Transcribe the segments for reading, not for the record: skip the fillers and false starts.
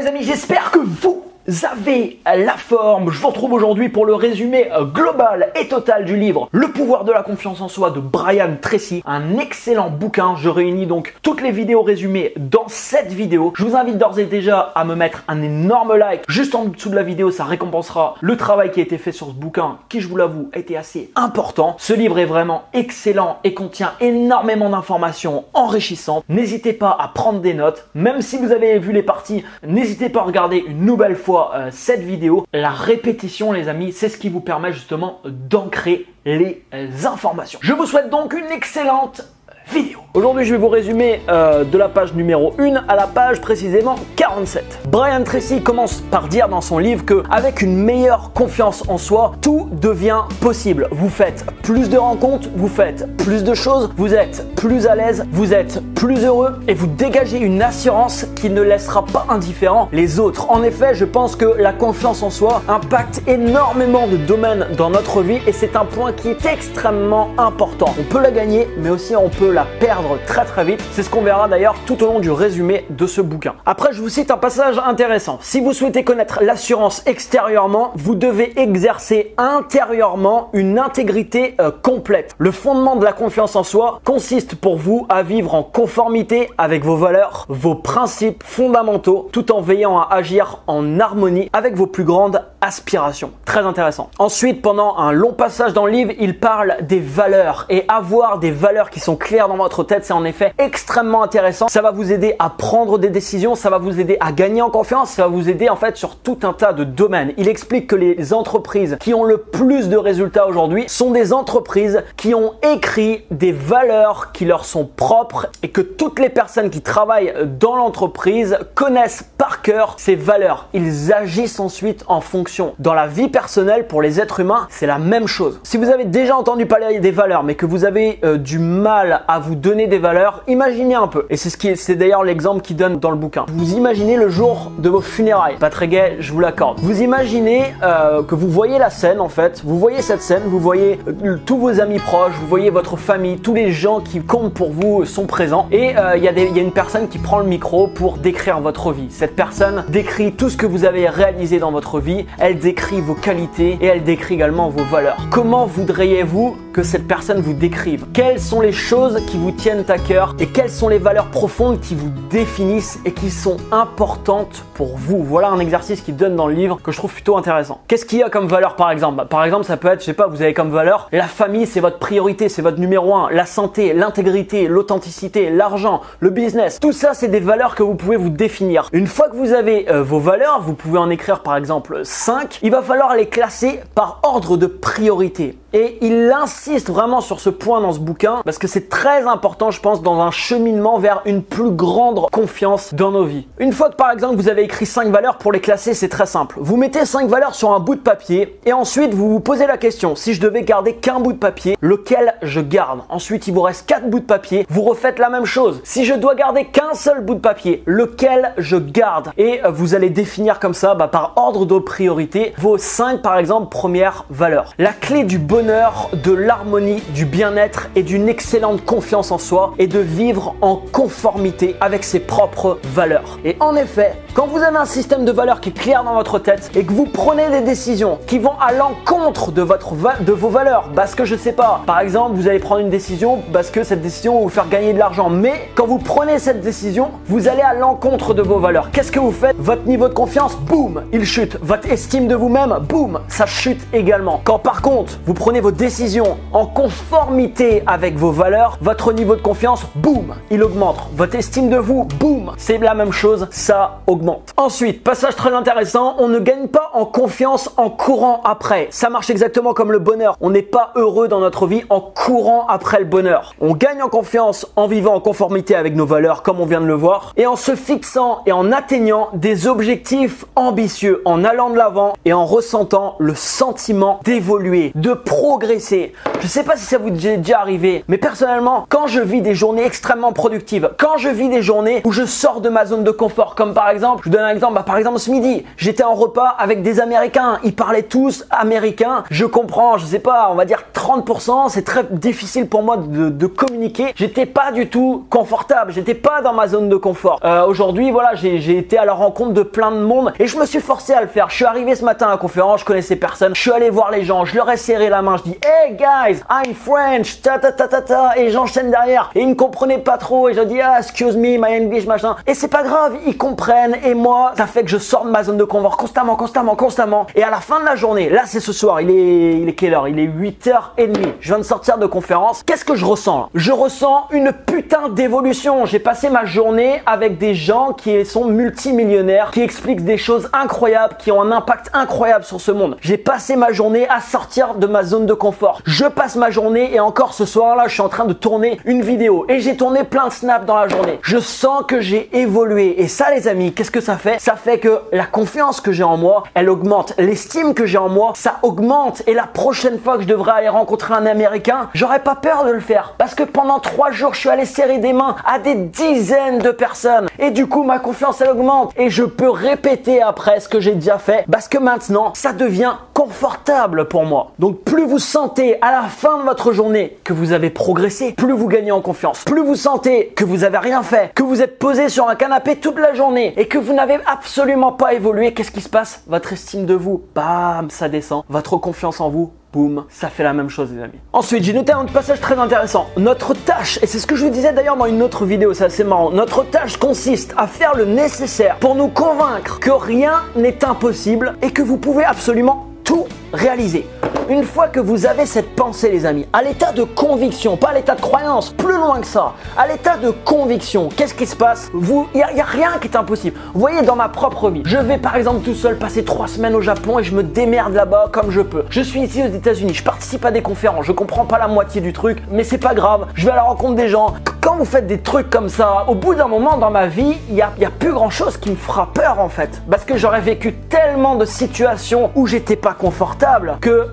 les amis, j'espère que vous avez la forme. Je vous retrouve aujourd'hui pour le résumé global et total du livre Le pouvoir de la confiance en soi de Brian Tracy. Un excellent bouquin. Je réunis donc toutes les vidéos résumées dans cette vidéo. Je vous invite d'ores et déjà à me mettre un énorme like juste en dessous de la vidéo. Ça récompensera le travail qui a été fait sur ce bouquin qui, je vous l'avoue, a été assez important. Ce livre est vraiment excellent et contient énormément d'informations enrichissantes. N'hésitez pas à prendre des notes. Même si vous avez vu les parties, n'hésitez pas à regarder une nouvelle fois cette vidéo. La répétition, les amis, c'est ce qui vous permet justement d'ancrer les informations. Je vous souhaite donc une excellente vidéo. Aujourd'hui, je vais vous résumer de la page numéro 1 à la page précisément 47. Brian Tracy commence par dire dans son livre que avec une meilleure confiance en soi, tout devient possible. Vous faites plus de rencontres, vous faites plus de choses, vous êtes plus à l'aise, vous êtes plus heureux et vous dégagez une assurance qui ne laissera pas indifférent les autres. En effet, je pense que la confiance en soi impacte énormément de domaines dans notre vie et c'est un point qui est extrêmement important. On peut la gagner, mais aussi on peut la perdre très vite. C'est ce qu'on verra d'ailleurs tout au long du résumé de ce bouquin. Après, je vous cite un passage intéressant. Si vous souhaitez connaître l'assurance extérieurement, vous devez exercer intérieurement une intégrité complète. Le fondement de la confiance en soi consiste pour vous à vivre en conformité avec vos valeurs, vos principes fondamentaux, tout en veillant à agir en harmonie avec vos plus grandes aspirations. Très intéressant. Ensuite, pendant un long passage dans le livre, il parle des valeurs et avoir des valeurs qui sont claires dans votre tête, c'est en effet extrêmement intéressant. Ça va vous aider à prendre des décisions, ça va vous aider à gagner en confiance, ça va vous aider en fait sur tout un tas de domaines. Il explique que les entreprises qui ont le plus de résultats aujourd'hui sont des entreprises qui ont écrit des valeurs qui leur sont propres et que toutes les personnes qui travaillent dans l'entreprise connaissent par cœur ces valeurs. Ils agissent ensuite en fonction. Dans la vie personnelle, pour les êtres humains, c'est la même chose. Si vous avez déjà entendu parler des valeurs, mais que vous avez du mal à vous donner des valeurs, imaginez un peu. Et c'est d'ailleurs l'exemple qu'il donne dans le bouquin. Vous imaginez le jour de vos funérailles. Pas très gai, je vous l'accorde. Vous imaginez que vous voyez la scène en fait. Vous voyez cette scène, vous voyez tous vos amis proches, vous voyez votre famille, tous les gens qui comptent pour vous sont présents. Et il y a une personne qui prend le micro pour décrire votre vie. Cette personne décrit tout ce que vous avez réalisé dans votre vie. Elle décrit vos qualités et elle décrit également vos valeurs. Comment voudriez-vous que cette personne vous décrive? Quelles sont les choses qui vous tiennent à cœur et quelles sont les valeurs profondes qui vous définissent et qui sont importantes pour vous? Voilà un exercice qu'il donne dans le livre que je trouve plutôt intéressant. Qu'est-ce qu'il y a comme valeur par exemple? Par exemple, ça peut être, je sais pas, vous avez comme valeur la famille, c'est votre priorité, c'est votre numéro 1, la santé, l'intégrité, l'authenticité, l'argent, le business. Tout ça, c'est des valeurs que vous pouvez vous définir. Une fois que vous avez vos valeurs, vous pouvez en écrire par exemple 5, il va falloir les classer par ordre de priorité. Et il insiste vraiment sur ce point dans ce bouquin parce que c'est très important, je pense, dans un cheminement vers une plus grande confiance dans nos vies. Une fois que par exemple vous avez écrit 5 valeurs, pour les classer, c'est très simple. Vous mettez 5 valeurs sur un bout de papier et ensuite vous vous posez la question, si je devais garder qu'un bout de papier, lequel je garde? Ensuite, il vous reste 4 bouts de papier, vous refaites la même chose. Si je dois garder qu'un seul bout de papier, lequel je garde? Et vous allez définir comme ça, par ordre de priorité, vos 5 par exemple premières valeurs. La clé du bonheur, de l'harmonie, du bien-être et d'une excellente confiance en soi est de vivre en conformité avec ses propres valeurs. Et en effet, quand vous avez un système de valeurs qui est clair dans votre tête et que vous prenez des décisions qui vont à l'encontre de vos valeurs, parce que je sais pas, par exemple, vous allez prendre une décision parce que cette décision va vous faire gagner de l'argent, mais quand vous prenez cette décision, vous allez à l'encontre de vos valeurs. Qu'est-ce que vous faites? Votre niveau de confiance, boum, il chute. Votre estime de vous-même, boum, ça chute également. Quand par contre, vous prenez vos décisions en conformité avec vos valeurs, votre niveau de confiance, boum, il augmente. Votre estime de vous, boum, c'est la même chose, ça augmente. Ensuite, passage très intéressant, on ne gagne pas en confiance en courant après. Ça marche exactement comme le bonheur. On n'est pas heureux dans notre vie en courant après le bonheur. On gagne en confiance en vivant en conformité avec nos valeurs, comme on vient de le voir, et en se fixant et en atteignant des objectifs ambitieux, en allant de l'avant et en ressentant le sentiment d'évoluer, de progresser progresser. Je sais pas si ça vous est déjà arrivé, mais personnellement, quand je vis des journées extrêmement productives, quand je vis des journées où je sors de ma zone de confort, comme par exemple, je vous donne un exemple, par exemple ce midi, j'étais en repas avec des Américains, ils parlaient tous américain, je comprends, je sais pas, on va dire 30%, c'est très difficile pour moi de communiquer, j'étais pas du tout confortable, j'étais pas dans ma zone de confort. Aujourd'hui, voilà, j'ai été à la rencontre de plein de monde et je me suis forcé à le faire. Je suis arrivé ce matin à la conférence, je connaissais personne, je suis allé voir les gens, je leur ai serré la main, je dis hey guys, I'm French, ta ta ta ta ta, et j'enchaîne derrière et ils ne comprenaient pas trop et je dis ah excuse me, my English machin, et c'est pas grave, ils comprennent et moi ça fait que je sors de ma zone de confort constamment et à la fin de la journée, là c'est ce soir, il est quelle heure? Il est 8h30, je viens de sortir de conférence, qu'est-ce que je ressens? Je ressens une putain d'évolution. J'ai passé ma journée avec des gens qui sont multimillionnaires, qui expliquent des choses incroyables, qui ont un impact incroyable sur ce monde. J'ai passé ma journée à sortir de ma zone de confort. Je passe ma journée et encore ce soir-là, je suis en train de tourner une vidéo et j'ai tourné plein de snaps dans la journée. Je sens que j'ai évolué et ça les amis, qu'est-ce que ça fait? Ça fait que la confiance que j'ai en moi, elle augmente. L'estime que j'ai en moi, ça augmente et la prochaine fois que je devrais aller rencontrer un Américain, j'aurais pas peur de le faire parce que pendant 3 jours, je suis allé serrer des mains à des dizaines de personnes et du coup, ma confiance elle augmente et je peux répéter après ce que j'ai déjà fait parce que maintenant, ça devient confortable pour moi. Donc, plus vous sentez à la fin de votre journée que vous avez progressé, plus vous gagnez en confiance. Plus vous sentez que vous avez rien fait, que vous êtes posé sur un canapé toute la journée et que vous n'avez absolument pas évolué, qu'est-ce qui se passe? Votre estime de vous, bam, ça descend. Votre confiance en vous, boum, ça fait la même chose les amis. Ensuite, j'ai noté un autre passage très intéressant. Notre tâche, et c'est ce que je vous disais d'ailleurs dans une autre vidéo, c'est assez marrant, notre tâche consiste à faire le nécessaire pour nous convaincre que rien n'est impossible et que vous pouvez absolument tout réaliser. Une fois que vous avez cette pensée les amis, à l'état de conviction, pas à l'état de croyance, plus loin que ça, à l'état de conviction, qu'est-ce qui se passe? Il n'y a rien qui est impossible. Vous voyez dans ma propre vie, je vais par exemple tout seul passer 3 semaines au Japon et je me démerde là-bas comme je peux. Je suis ici aux États-Unis, je participe à des conférences, je comprends pas la moitié du truc, mais c'est pas grave, je vais à la rencontre des gens. Quand vous faites des trucs comme ça, au bout d'un moment dans ma vie, il y a plus grand chose qui me fera peur en fait. Parce que j'aurais vécu tellement de situations où j'étais pas confortable que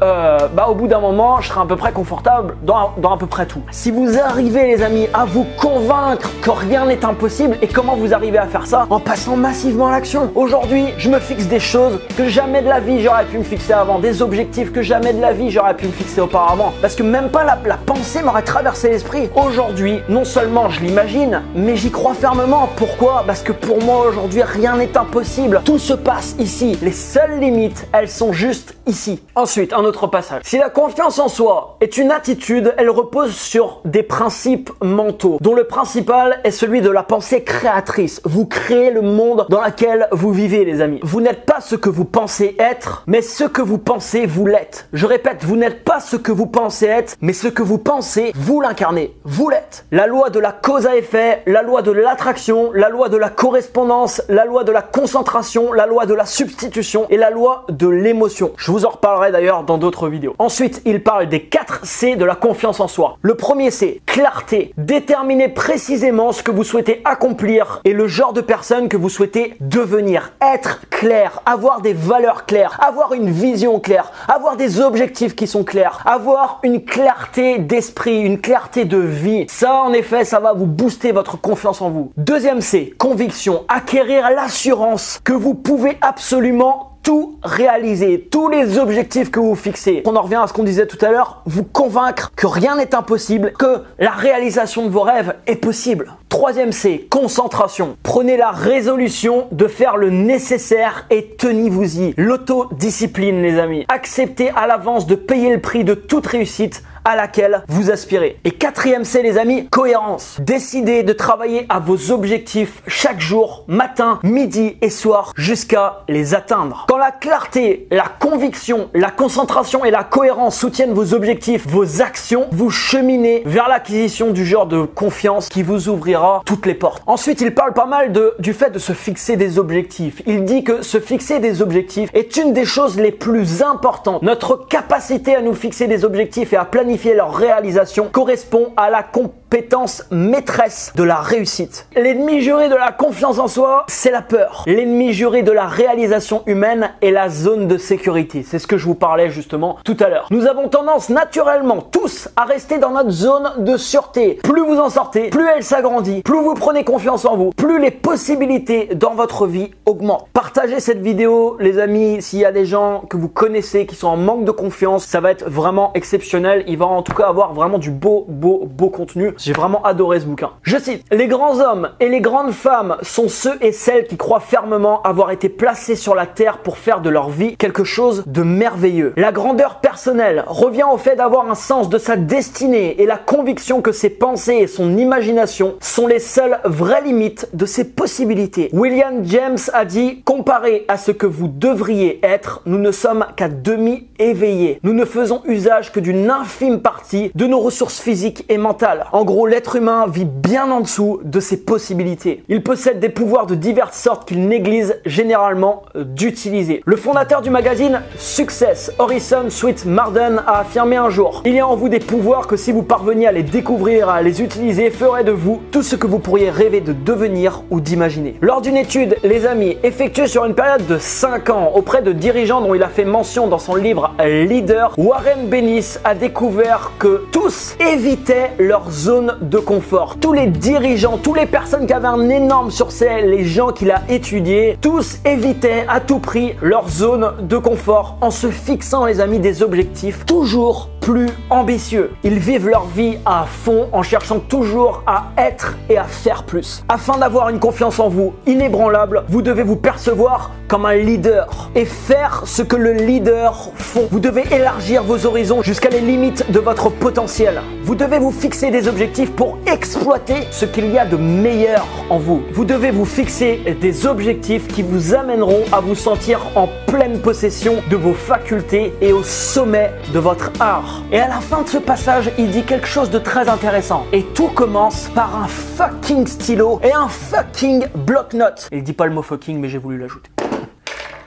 au bout d'un moment, je serai à peu près confortable dans à peu près tout. Si vous arrivez les amis à vous convaincre que rien n'est impossible, et comment vous arrivez à faire ça? En passant massivement à l'action. Aujourd'hui, je me fixe des choses que jamais de la vie j'aurais pu me fixer avant, des objectifs que jamais de la vie j'aurais pu me fixer auparavant. Parce que même pas la pensée m'aurait traversé l'esprit. Aujourd'hui, non seulement je l'imagine, mais j'y crois fermement. Pourquoi? Parce que pour moi aujourd'hui, rien n'est impossible. Tout se passe ici. Les seules limites, elles sont juste ici. Ensuite, un autre passage. Si la confiance en soi est une attitude, elle repose sur des principes mentaux, dont le principal est celui de la pensée créatrice. Vous créez le monde dans lequel vous vivez, les amis. Vous n'êtes pas ce que vous pensez être, mais ce que vous pensez, vous l'êtes. Je répète, vous n'êtes pas ce que vous pensez être, mais ce que vous pensez, vous l'incarnez. Vous l'êtes. La loi de la cause à effet, la loi de l'attraction, la loi de la correspondance, la loi de la concentration, la loi de la substitution et la loi de l'émotion. Je vous en reparlerai d'ailleurs dans d'autres vidéos. Ensuite, il parle des 4 C de la confiance en soi. Le premier C, clarté. Déterminez précisément ce que vous souhaitez accomplir et le genre de personne que vous souhaitez devenir. Être clair, avoir des valeurs claires, avoir une vision claire, avoir des objectifs qui sont clairs, avoir une clarté d'esprit, une clarté de vie. Ça, en effet, ça va vous booster votre confiance en vous. Deuxième C, conviction. Acquérir l'assurance que vous pouvez absolument tout réaliser, tous les objectifs que vous fixez. On en revient à ce qu'on disait tout à l'heure, vous convaincre que rien n'est impossible, que la réalisation de vos rêves est possible. Troisième C, concentration. Prenez la résolution de faire le nécessaire et tenez-vous-y. L'autodiscipline, les amis. Acceptez à l'avance de payer le prix de toute réussite à laquelle vous aspirez. Et quatrième C, les amis, cohérence. Décidez de travailler à vos objectifs chaque jour, matin, midi et soir, jusqu'à les atteindre. Quand la clarté, la conviction, la concentration et la cohérence soutiennent vos objectifs, vos actions, vous cheminez vers l'acquisition du genre de confiance qui vous ouvrira toutes les portes. Ensuite, il parle pas mal du fait de se fixer des objectifs. Il dit que se fixer des objectifs est une des choses les plus importantes. Notre capacité à nous fixer des objectifs et à planifier leur réalisation correspond à la compétence maîtresse de la réussite. L'ennemi juré de la confiance en soi, c'est la peur. L'ennemi juré de la réalisation humaine est la zone de sécurité. C'est ce que je vous parlais justement tout à l'heure. Nous avons tendance naturellement tous à rester dans notre zone de sûreté. Plus vous en sortez, plus elle s'agrandit, plus vous prenez confiance en vous, plus les possibilités dans votre vie augmentent. Partagez cette vidéo, les amis, s'il y a des gens que vous connaissez qui sont en manque de confiance, ça va être vraiment exceptionnel. Il va en tout cas avoir vraiment du beau contenu. J'ai vraiment adoré ce bouquin. Je cite: les grands hommes et les grandes femmes sont ceux et celles qui croient fermement avoir été placés sur la terre pour faire de leur vie quelque chose de merveilleux. La grandeur personnelle revient au fait d'avoir un sens de sa destinée et la conviction que ses pensées et son imagination sont les seules vraies limites de ses possibilités. William James a dit: comparé à ce que vous devriez être, nous ne sommes qu'à demi éveillés. Nous ne faisons usage que d'une infime partie de nos ressources physiques et mentales. En gros, l'être humain vit bien en dessous de ses possibilités. Il possède des pouvoirs de diverses sortes qu'il néglige généralement d'utiliser. Le fondateur du magazine Success, Orison Swett Marden, a affirmé un jour: il y a en vous des pouvoirs que si vous parveniez à les découvrir, à les utiliser, feraient de vous tout ce que vous pourriez rêver de devenir ou d'imaginer. Lors d'une étude, les amis, effectuée sur une période de 5 ans auprès de dirigeants dont il a fait mention dans son livre Leader, Warren Bennis a découvert que tous évitaient leur zone de confort. Tous les dirigeants, toutes les personnes qui avaient un énorme succès, les gens qu'il a étudiés, tous évitaient à tout prix leur zone de confort en se fixant, les amis, des objectifs toujours plus ambitieux. Ils vivent leur vie à fond en cherchant toujours à être et à faire plus. Afin d'avoir une confiance en vous inébranlable, vous devez vous percevoir comme un leader et faire ce que le leader font. Vous devez élargir vos horizons jusqu'à les limites de votre potentiel. Vous devez vous fixer des objectifs pour exploiter ce qu'il y a de meilleur en vous. Vous devez vous fixer des objectifs qui vous amèneront à vous sentir en pleine possession de vos facultés et au sommet de votre art. Et à la fin de ce passage, il dit quelque chose de très intéressant. Et tout commence par un fucking stylo et un fucking bloc-notes. Il dit pas le mot fucking, mais j'ai voulu l'ajouter.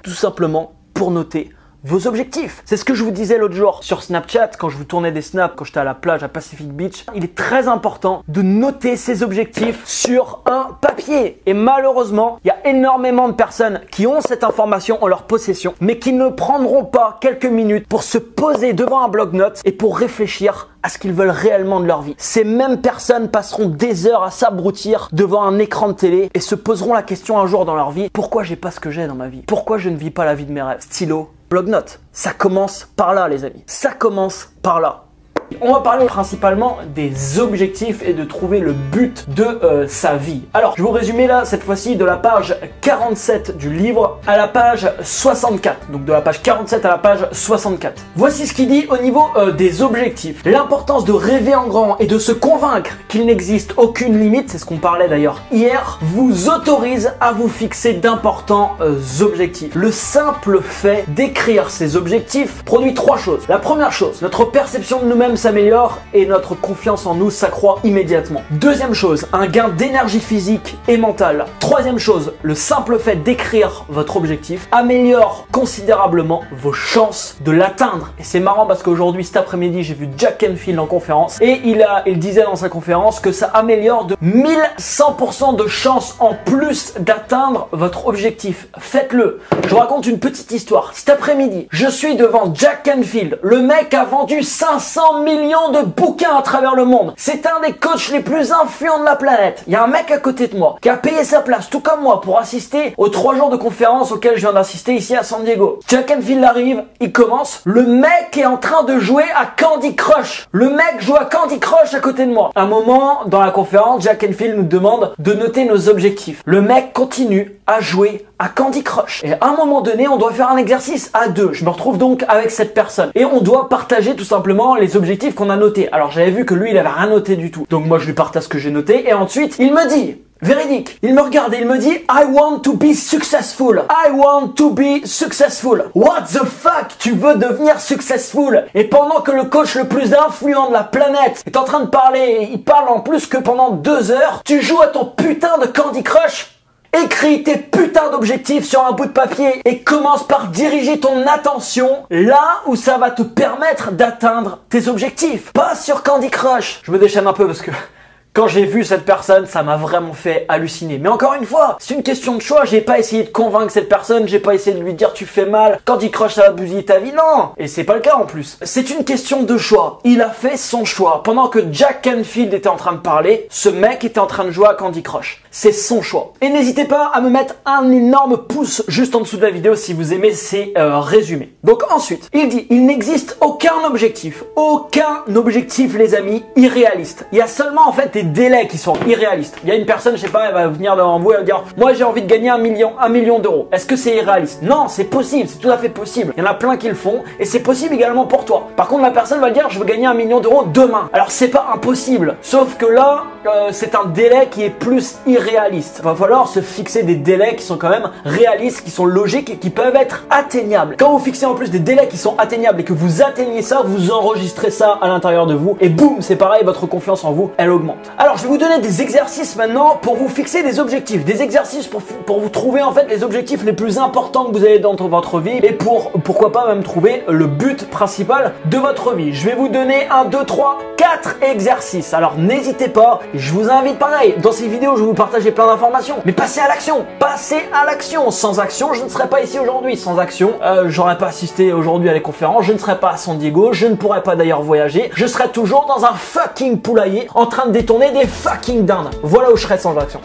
Tout simplement pour noter vos objectifs. C'est ce que je vous disais l'autre jour sur Snapchat quand je vous tournais des snaps quand j'étais à la plage à Pacific Beach. Il est très important de noter ses objectifs sur un papier. Et malheureusement, il y a énormément de personnes qui ont cette information en leur possession, mais qui ne prendront pas quelques minutes pour se poser devant un bloc-notes et pour réfléchir à ce qu'ils veulent réellement de leur vie. Ces mêmes personnes passeront des heures à s'abrutir devant un écran de télé et se poseront la question un jour dans leur vie: pourquoi j'ai pas ce que j'ai dans ma vie? Pourquoi je ne vis pas la vie de mes rêves? Stylo, bloc-notes. Ça commence par là, les amis. Ça commence par là. On va parler principalement des objectifs et de trouver le but de sa vie. Alors, je vais vous résumer là, cette fois-ci, de la page 47 du livre à la page 64. Donc de la page 47 à la page 64. Voici ce qu'il dit au niveau des objectifs. L'importance de rêver en grand et de se convaincre qu'il n'existe aucune limite, c'est ce qu'on parlait d'ailleurs hier, vous autorise à vous fixer d'importants objectifs. Le simple fait d'écrire ces objectifs produit 3 choses. La première chose, notre perception de nous-mêmes s'améliore et notre confiance en nous s'accroît immédiatement. Deuxième chose, un gain d'énergie physique et mentale. Troisième chose, le simple fait d'écrire votre objectif améliore considérablement vos chances de l'atteindre. Et c'est marrant parce qu'aujourd'hui, cet après-midi, j'ai vu Jack Canfield en conférence et il disait dans sa conférence que ça améliore de 1100% de chances en plus d'atteindre votre objectif. Faites-le. Je vous raconte une petite histoire. Cet après-midi, je suis devant Jack Canfield. Le mec a vendu 500 millions de bouquins à travers le monde. C'est un des coachs les plus influents de la planète. Il y a un mec à côté de moi qui a payé sa place, tout comme moi, pour assister aux 3 jours de conférence auxquels je viens d'assister ici à San Diego. Jack Canfield arrive, il commence. Le mec est en train de jouer à Candy Crush. Le mec joue à Candy Crush à côté de moi. À un moment, dans la conférence, Jack Canfield nous demande de noter nos objectifs. Le mec continue à jouer à Candy Crush. Et à un moment donné, on doit faire un exercice à 2. Je me retrouve donc avec cette personne. Et on doit partager tout simplement les objectifs qu'on a notés. Alors j'avais vu que lui, il avait rien noté du tout. Donc moi, je lui partage ce que j'ai noté. Et ensuite, il me dit... Véridique. Il me regarde et il me dit I want to be successful. I want to be successful. What the fuck? Tu veux devenir successful? Et pendant que le coach le plus influent de la planète est en train de parler, il parle en plus que pendant 2 heures, tu joues à ton putain de Candy Crush? Écris tes putains d'objectifs sur un bout de papier et commence par diriger ton attention là où ça va te permettre d'atteindre tes objectifs. Pas sur Candy Crush. Je me déchaîne un peu parce que Quand j'ai vu cette personne, ça m'a vraiment fait halluciner. Mais encore une fois, c'est une question de choix. J'ai pas essayé de convaincre cette personne, j'ai pas essayé de lui dire tu fais mal, Candy Crush ça va bousiller ta vie, non. Et c'est pas le cas en plus. C'est une question de choix. Il a fait son choix. Pendant que Jack Canfield était en train de parler, ce mec était en train de jouer à Candy Crush. C'est son choix. Et n'hésitez pas à me mettre un énorme pouce juste en dessous de la vidéo si vous aimez ces résumés. Donc ensuite, il dit, il n'existe aucun objectif les amis, irréaliste. Il y a seulement en fait des délais qui sont irréalistes. Il y a une personne, je sais pas, elle va venir devant vous et elle va dire, moi j'ai envie de gagner 1 million d'euros. Est-ce que c'est irréaliste? Non, c'est possible, c'est tout à fait possible. Il y en a plein qui le font et c'est possible également pour toi. Par contre, la personne va dire, je veux gagner 1 million d'euros demain. Alors c'est pas impossible, sauf que là, c'est un délai qui est plus irréaliste. Il va falloir se fixer des délais qui sont quand même réalistes, qui sont logiques et qui peuvent être atteignables. Quand vous fixez en plus des délais qui sont atteignables et que vous atteignez ça, vous enregistrez ça à l'intérieur de vous et boum, c'est pareil, votre confiance en vous, elle augmente. Alors, je vais vous donner des exercices maintenant pour vous fixer des objectifs. Des exercices pour vous trouver en fait les objectifs les plus importants que vous avez dans votre vie et pourquoi pas même trouver le but principal de votre vie. Je vais vous donner 1, 2, 3, 4 exercices. Alors, n'hésitez pas, je vous invite pareil. Dans ces vidéos, je vais vous partager plein d'informations. Mais passez à l'action. Passez à l'action. Sans action, je ne serais pas ici aujourd'hui. Sans action, j'aurais pas assisté aujourd'hui à les conférences. Je ne serais pas à San Diego. Je ne pourrais pas d'ailleurs voyager. Je serais toujours dans un fucking poulailler en train de détourner des fucking dindes. Voilà où je serais sans action.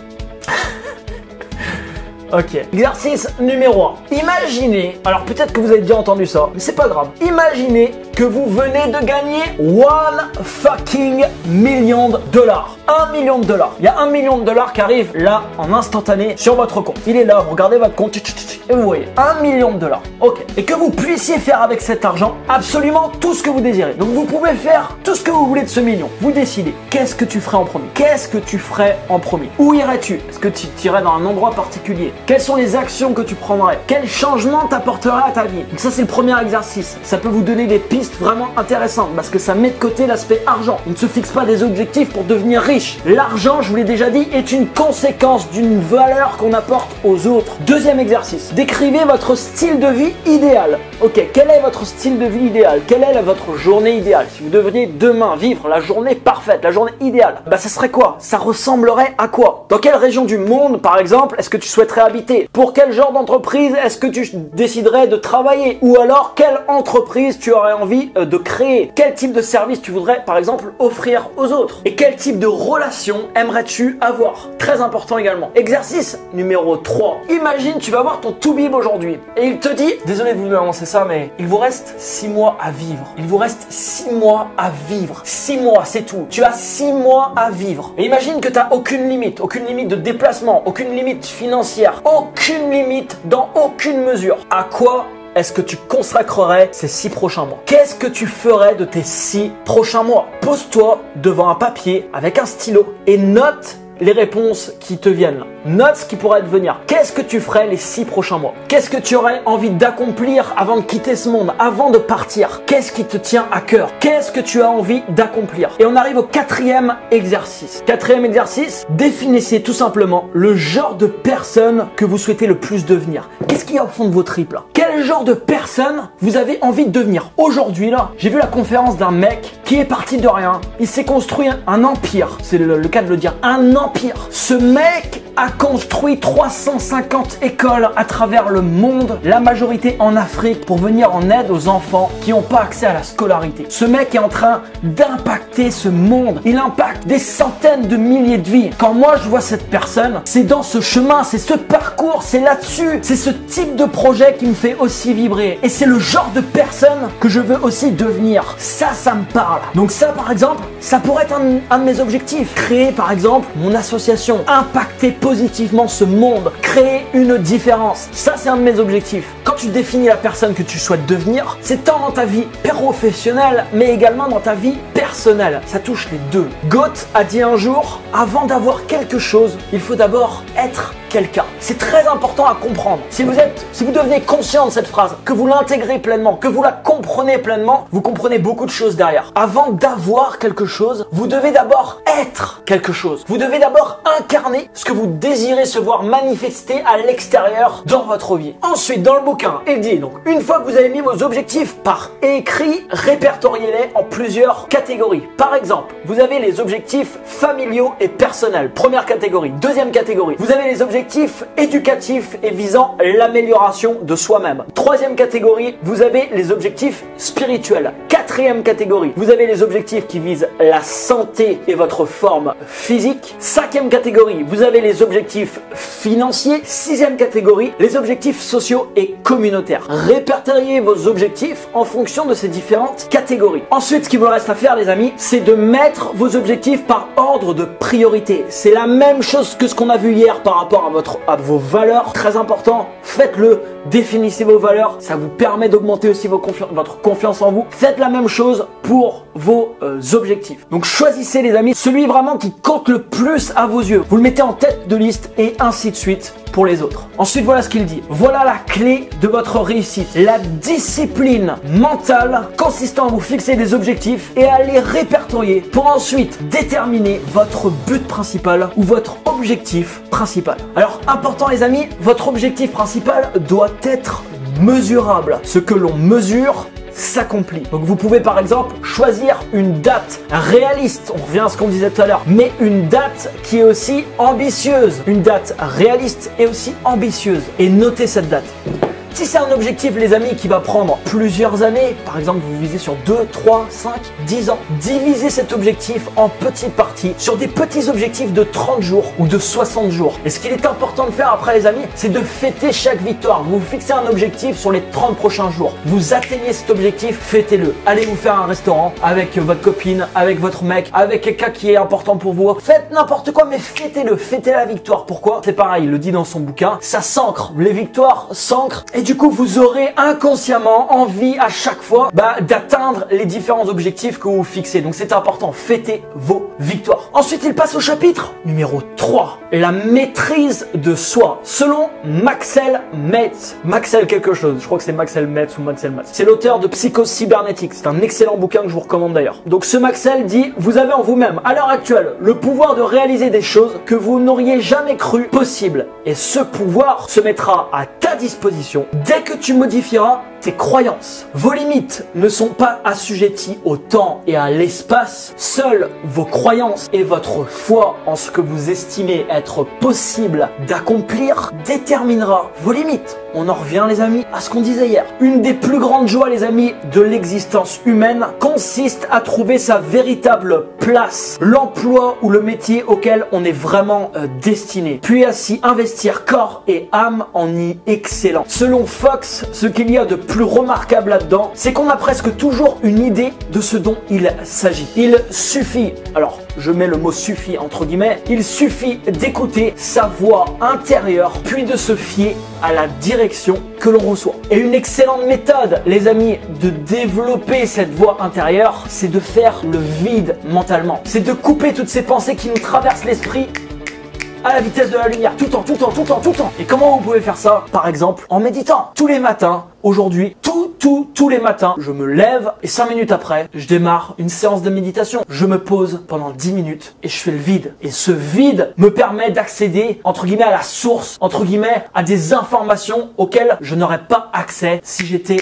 Ok. Exercice numéro 1. Imaginez, alors peut-être que vous avez déjà entendu ça, mais c'est pas grave. Imaginez que vous venez de gagner 1 fucking million de dollars. 1 million de dollars. Il y a 1 million de dollars qui arrive là en instantané sur votre compte. Il est là, vous regardez votre compte et vous voyez 1 million de dollars. Ok. Et que vous puissiez faire avec cet argent absolument tout ce que vous désirez. Donc vous pouvez faire tout ce que vous voulez de ce million. Vous décidez. Qu'est-ce que tu ferais en premier? Qu'est-ce que tu ferais en premier? Où irais-tu? Est-ce que tu irais dans un endroit particulier? Quelles sont les actions que tu prendrais? Quel changement t'apporterait à ta vie? Donc ça c'est le premier exercice. Ça peut vous donner des pistes vraiment intéressantes parce que ça met de côté l'aspect argent. On ne se fixe pas des objectifs pour devenir riche. L'argent, je vous l'ai déjà dit, est une conséquence d'une valeur qu'on apporte aux autres. Deuxième exercice. Décrivez votre style de vie idéal. Ok, quel est votre style de vie idéal? Quelle est votre journée idéale? Si vous deveniez demain vivre la journée parfaite, la journée idéale, bah ça serait quoi? Ça ressemblerait à quoi? Dans quelle région du monde, par exemple, est-ce que tu souhaiterais habiter? Pour quel genre d'entreprise est-ce que tu déciderais de travailler? Ou alors, quelle entreprise tu aurais envie de créer? Quel type de service tu voudrais, par exemple, offrir aux autres? Et quel type de relation aimerais-tu avoir? Très important également. Exercice numéro 3. Imagine, tu vas voir ton toubib aujourd'hui et il te dit, désolé de vous annoncer ça, mais il vous reste 6 mois à vivre. Il vous reste 6 mois à vivre. 6 mois, c'est tout. Tu as 6 mois à vivre. Et imagine que tu n'as aucune limite de déplacement, aucune limite financière, aucune limite dans aucune mesure. À quoi est-ce que tu consacrerais ces 6 prochains mois? Qu'est-ce que tu ferais de tes 6 prochains mois? Pose-toi devant un papier avec un stylo et note les réponses qui te viennent. Note ce qui pourrait advenir. Qu'est-ce que tu ferais les 6 prochains mois? Qu'est-ce que tu aurais envie d'accomplir avant de quitter ce monde, avant de partir? Qu'est-ce qui te tient à cœur? Qu'est-ce que tu as envie d'accomplir? Et on arrive au 4e exercice. 4e exercice, définissez tout simplement le genre de personne que vous souhaitez le plus devenir. Qu'est-ce qu'il y a au fond de vos tripes là? Quel genre de personne vous avez envie de devenir? Aujourd'hui là, j'ai vu la conférence d'un mec qui est parti de rien. Il s'est construit un empire. C'est le cas de le dire. Un empire. Ce mec a construit 350 écoles à travers le monde, la majorité en Afrique, pour venir en aide aux enfants qui n'ont pas accès à la scolarité. Ce mec est en train d'impacter ce monde. Il impacte des centaines de milliers de vies. Quand moi je vois cette personne, c'est dans ce chemin, c'est ce parcours, c'est là-dessus, c'est ce type de projet qui me fait aussi vibrer. Et c'est le genre de personne que je veux aussi devenir. Ça me parle. Donc ça, par exemple, ça pourrait être un de mes objectifs. Créer, par exemple, mon association. Impacter positivement ce monde. Créer une différence. Ça, c'est un de mes objectifs. Quand tu définis la personne que tu souhaites devenir, c'est tant dans ta vie professionnelle, mais également dans ta vie personnelle. Ça touche les deux. Goethe a dit un jour, avant d'avoir quelque chose, il faut d'abord être quelqu'un. C'est très important à comprendre. Si vous devenez conscient de cette phrase, que vous l'intégrez pleinement, que vous la comprenez pleinement, vous comprenez beaucoup de choses derrière. Avant d'avoir quelque chose, vous devez d'abord être quelque chose. Vous devez d'abord incarner ce que vous désirez se voir manifester à l'extérieur dans votre vie. Ensuite, dans le bouquin, il dit donc, une fois que vous avez mis vos objectifs par écrit, répertoriez-les en plusieurs catégories. Par exemple, vous avez les objectifs familiaux et personnels, première catégorie. Deuxième catégorie, vous avez les objectifs éducatifs et visant l'amélioration de soi-même. Troisième catégorie, vous avez les objectifs spirituels. Quatrième catégorie, vous avez les objectifs qui visent la santé et votre forme physique. Cinquième catégorie, vous avez les objectifs financiers. Sixième catégorie, les objectifs sociaux et communautaires. Répertoriez vos objectifs en fonction de ces différentes catégories. Ensuite, ce qu'il vous reste à faire, les amis, c'est de mettre vos objectifs par ordre de priorité. C'est la même chose que ce qu'on a vu hier par rapport à vos valeurs. Très important, faites-le, définissez vos valeurs. Ça vous permet d'augmenter aussi votre confiance en vous. Faites la même chose pour vos objectifs. Donc choisissez, les amis, celui vraiment qui compte le plus à vos yeux. Vous le mettez en tête de liste et ainsi de suite pour les autres. Ensuite, voilà ce qu'il dit. Voilà la clé de votre réussite. La discipline mentale consistant à vous fixer des objectifs et à les répertorier pour ensuite déterminer votre but principal ou votre objectif principal. Alors, important les amis, votre objectif principal doit être mesurable. Ce que l'on mesure s'accomplit. Donc vous pouvez par exemple choisir une date réaliste, on revient à ce qu'on disait tout à l'heure, mais une date qui est aussi ambitieuse. Une date réaliste et aussi ambitieuse. Et notez cette date. Si c'est un objectif, les amis, qui va prendre plusieurs années, par exemple, vous visez sur 2, 3, 5, 10 ans, divisez cet objectif en petites parties sur des petits objectifs de 30 jours ou de 60 jours. Et ce qu'il est important de faire après, les amis, c'est de fêter chaque victoire. Vous vous fixez un objectif sur les 30 prochains jours. Vous atteignez cet objectif, fêtez-le. Allez vous faire un restaurant avec votre copine, avec votre mec, avec quelqu'un qui est important pour vous. Faites n'importe quoi, mais fêtez-le. Fêtez la victoire. Pourquoi? C'est pareil, il le dit dans son bouquin, ça s'ancre. Les victoires s'ancrent. Et du coup, vous aurez inconsciemment envie à chaque fois d'atteindre les différents objectifs que vous fixez. Donc c'est important, fêtez vos victoires. Ensuite, il passe au chapitre numéro 3, la maîtrise de soi. Selon Maxwell Maltz, Maxwell quelque chose, je crois que c'est Maxwell Maltz ou Maxwell Maltz. C'est l'auteur de Psycho-Cybernetics, c'est un excellent bouquin que je vous recommande d'ailleurs. Donc ce Maxwell dit, vous avez en vous-même, à l'heure actuelle, le pouvoir de réaliser des choses que vous n'auriez jamais cru possibles. Et ce pouvoir se mettra à ta disposition dès que tu modifieras tes croyances. Vos limites ne sont pas assujetties au temps et à l'espace. Seules vos croyances et votre foi en ce que vous estimez être possible d'accomplir déterminera vos limites. On en revient, les amis, à ce qu'on disait hier. Une des plus grandes joies, les amis, de l'existence humaine consiste à trouver sa véritable place, l'emploi ou le métier auquel on est vraiment destiné, puis à s'y investir corps et âme en y excellant. Selon Fox, ce qu'il y a de plus remarquable là-dedans, c'est qu'on a presque toujours une idée de ce dont il s'agit. Il suffit, alors je mets le mot suffit entre guillemets, il suffit d'écouter sa voix intérieure, puis de se fier à la direction que l'on reçoit. Et une excellente méthode, les amis, de développer cette voix intérieure, c'est de faire le vide mentalement. C'est de couper toutes ces pensées qui nous traversent l'esprit à la vitesse de la lumière, tout le temps. Et comment vous pouvez faire ça? Par exemple, en méditant. Tous les matins, aujourd'hui, tous les matins, je me lève et 5 minutes après, je démarre une séance de méditation. Je me pose pendant 10 minutes et je fais le vide. Et ce vide me permet d'accéder, entre guillemets, à la source, entre guillemets, à des informations auxquelles je n'aurais pas accès si j'étais